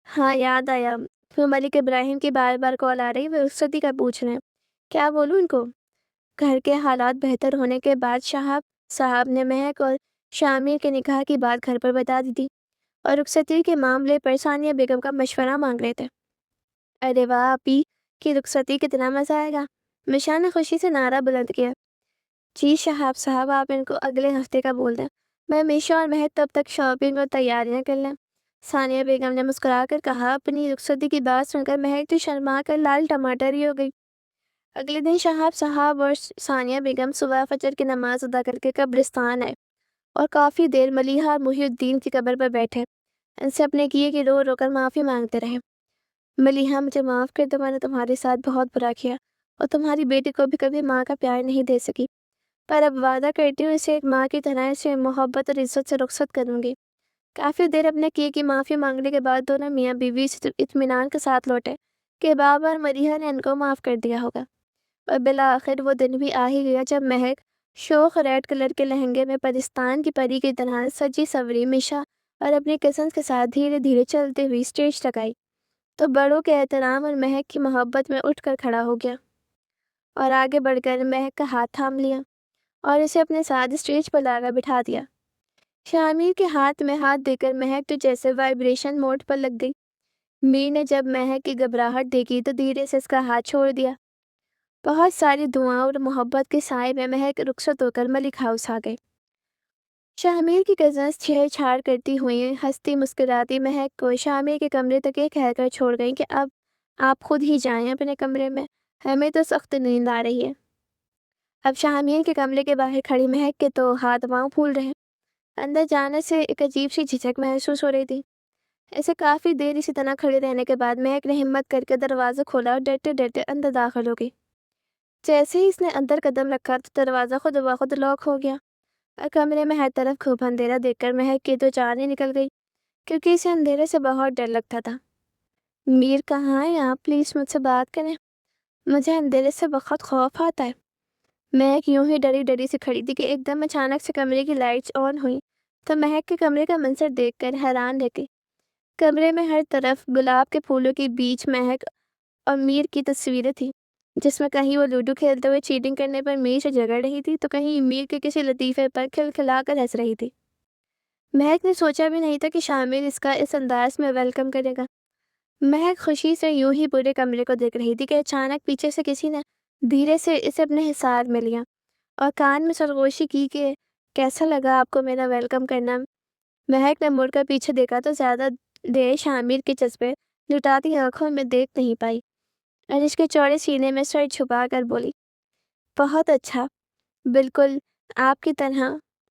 ہاں یاد آیا، وہ ملک ابراہیم کی بار بار کال آ رہی، وہ رخصتی کا پوچھ رہے ہیں، کیا بولوں ان کو؟ گھر کے حالات بہتر ہونے کے بعد شہاب صاحب نے مہک اور شامر کے نکاح کی بات گھر پر بتا دی تھی، اور رخصتی کے معاملے پر ثانیہ بیگم کا مشورہ مانگ رہے تھے۔ ارے واہ آپی کی رخصتی کتنا مزہ آئے گا، مشا نے خوشی سے نعرہ بلند کیا۔ جی شہاب صاحب آپ ان کو اگلے ہفتے کا بول دیں، میں میشا اور مہک تب تک شاپنگ اور تیاریاں کر لیں، ثانیہ بیگم نے مسکرا کر کہا۔ اپنی رخصتی کی بات سن کر مہک تو شرما کر لال ٹماٹر ہی ہو گئی۔ اگلے دن شہاب صاحب اور ثانیہ بیگم صبح فجر کی نماز ادا کر کے قبرستان آئے، اور کافی دیر ملیحہ اور محی الدین کی قبر پر بیٹھے ان سے اپنے کیے کی رو رو کر معافی مانگتے رہے۔ ملیحہ مجھے معاف کر دو، میں نے تمہارے ساتھ بہت برا کیا، اور تمہاری بیٹی کو بھی کبھی ماں کا پیار نہیں دے سکی، پر اب وعدہ کرتی ہوں اسے ایک ماں کی طرح اسے محبت اور عزت سے رخصت کروں گی۔ کافی دیر اپنے کیے کی معافی مانگنے کے بعد دونوں میاں بیوی اطمینان کے ساتھ لوٹے کہ بابا اور ملیحہ نے ان کو معاف کر دیا ہوگا، اور بالآخر وہ دن بھی آ ہی گیا جب مہک شوخ ریڈ کلر کے لہنگے میں پرستان کی پری کی طرح سجی سوری مشا اور اپنی کزنز کے ساتھ دھیرے دھیرے چلتے ہوئی اسٹیج تک آئی تو بڑوں کے احترام اور مہک کی محبت میں اٹھ کر کھڑا ہو گیا۔ اور آگے بڑھ کر مہک کا ہاتھ تھام لیا اور اسے اپنے ساتھ اسٹیج پر لا کر بٹھا دیا۔ شامیر کے ہاتھ میں ہاتھ دے کر مہک تو جیسے وائبریشن موڈ پر لگ گئی۔ میر نے جب مہک کی گھبراہٹ دیکھی تو دھیرے سے اس کا ہاتھ چھوڑ دیا۔ بہت ساری دعاؤں اور محبت کے سائے میں مہک رخصت ہو کر ملک ہاؤس آ گئی۔ شامیر کی کزنس چھیڑ چھاڑ کرتی ہوئی ہنستی مسکراتی مہک کو شامیر کے کمرے تک یہ کہہ کر چھوڑ گئی کہ اب آپ خود ہی جائیں اپنے کمرے میں، ہمیں تو سخت نیند آ رہی ہے۔ اب شامیر کے کمرے کے باہر کھڑی مہک کے تو ہاتھ پاؤں پھول رہے۔ اندر جانے سے ایک عجیب سی جھجک محسوس ہو رہی تھی۔ اسے کافی دیر اسی طرح کھڑے رہنے کے بعد مہک نے ہمت کر کے دروازہ کھولا اور ڈرتے ڈرتے اندر داخل ہو گئی۔ جیسے ہی اس نے اندر قدم رکھا تو دروازہ خود بخود لاک ہو گیا اور کمرے میں ہر طرف خوب اندھیرا دیکھ کر مہک کی تو جان ہی نکل گئی، کیونکہ اسے اندھیرے سے بہت ڈر لگتا تھا۔ میر کہاں ہیں آپ؟ پلیز مجھ سے بات کریں، مجھے اندھیرے سے بہت خوف آتا ہے۔ مہک یوں ہی ڈری ڈری سے کھڑی تھی کہ ایک دم اچانک سے کمرے کی لائٹس آن ہوئی تو مہک کے کمرے کا منظر دیکھ کر حیران رہ گئی۔ کمرے میں ہر طرف گلاب کے پھولوں کے بیچ مہک اور میر کی تصویریں تھیں، جس میں کہیں وہ لوڈو کھیلتے ہوئے چیٹنگ کرنے پر میر سے جھگڑ رہی تھی تو کہیں میر کے کسی لطیفے پر کھلکھلا کر ہنس رہی تھی۔ مہک نے سوچا بھی نہیں تھا کہ شامل اس کا اس انداز میں ویلکم کرے گا۔ مہک خوشی سے یوں ہی پورے کمرے کو دیکھ رہی تھی کہ اچانک پیچھے سے کسی نے دھیرے سے اسے اپنے حصار میں لیا اور کان میں سرگوشی کی کہ کیسا لگا آپ کو میرا ویلکم کرنا۔ مہک نے مڑ کر پیچھے دیکھا تو زیادہ دیر شامل کے جذبے لٹاتی آنکھوں میں دیکھ نہیں پائی اور اس کے چوڑے سینے میں سر چھپا کر بولی، بہت اچھا، بالکل آپ کی طرح۔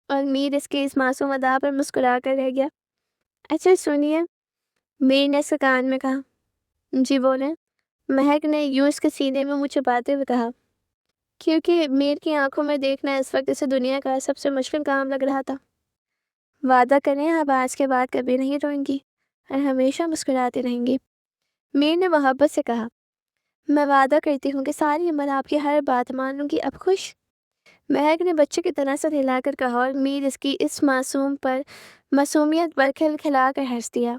اور میر اس کی اس معصوم ادا پر مسکرا کر رہ گیا۔ اچھا سنیے، میر نے اس کے کان میں کہا۔ جی بولیں، مہک نے یوں اس کے سینے میں منہ چھپاتے ہوئے کہا، کیونکہ میر کی آنکھوں میں دیکھنا اس وقت اسے دنیا کا سب سے مشکل کام لگ رہا تھا۔ وعدہ کریں آپ آج کے بعد کبھی نہیں روئیں گی اور ہمیشہ مسکراتی رہیں گی؟ میر نے محبت سے کہا۔ میں وعدہ کرتی ہوں کہ ساری عمر آپ کی ہر بات مانوں گی، اب خوش؟ مہک نے بچے کی طرح سر ہلا کر کہا اور میر اس کی اس معصومیت پر کھلکھلا کر ہنس دیا۔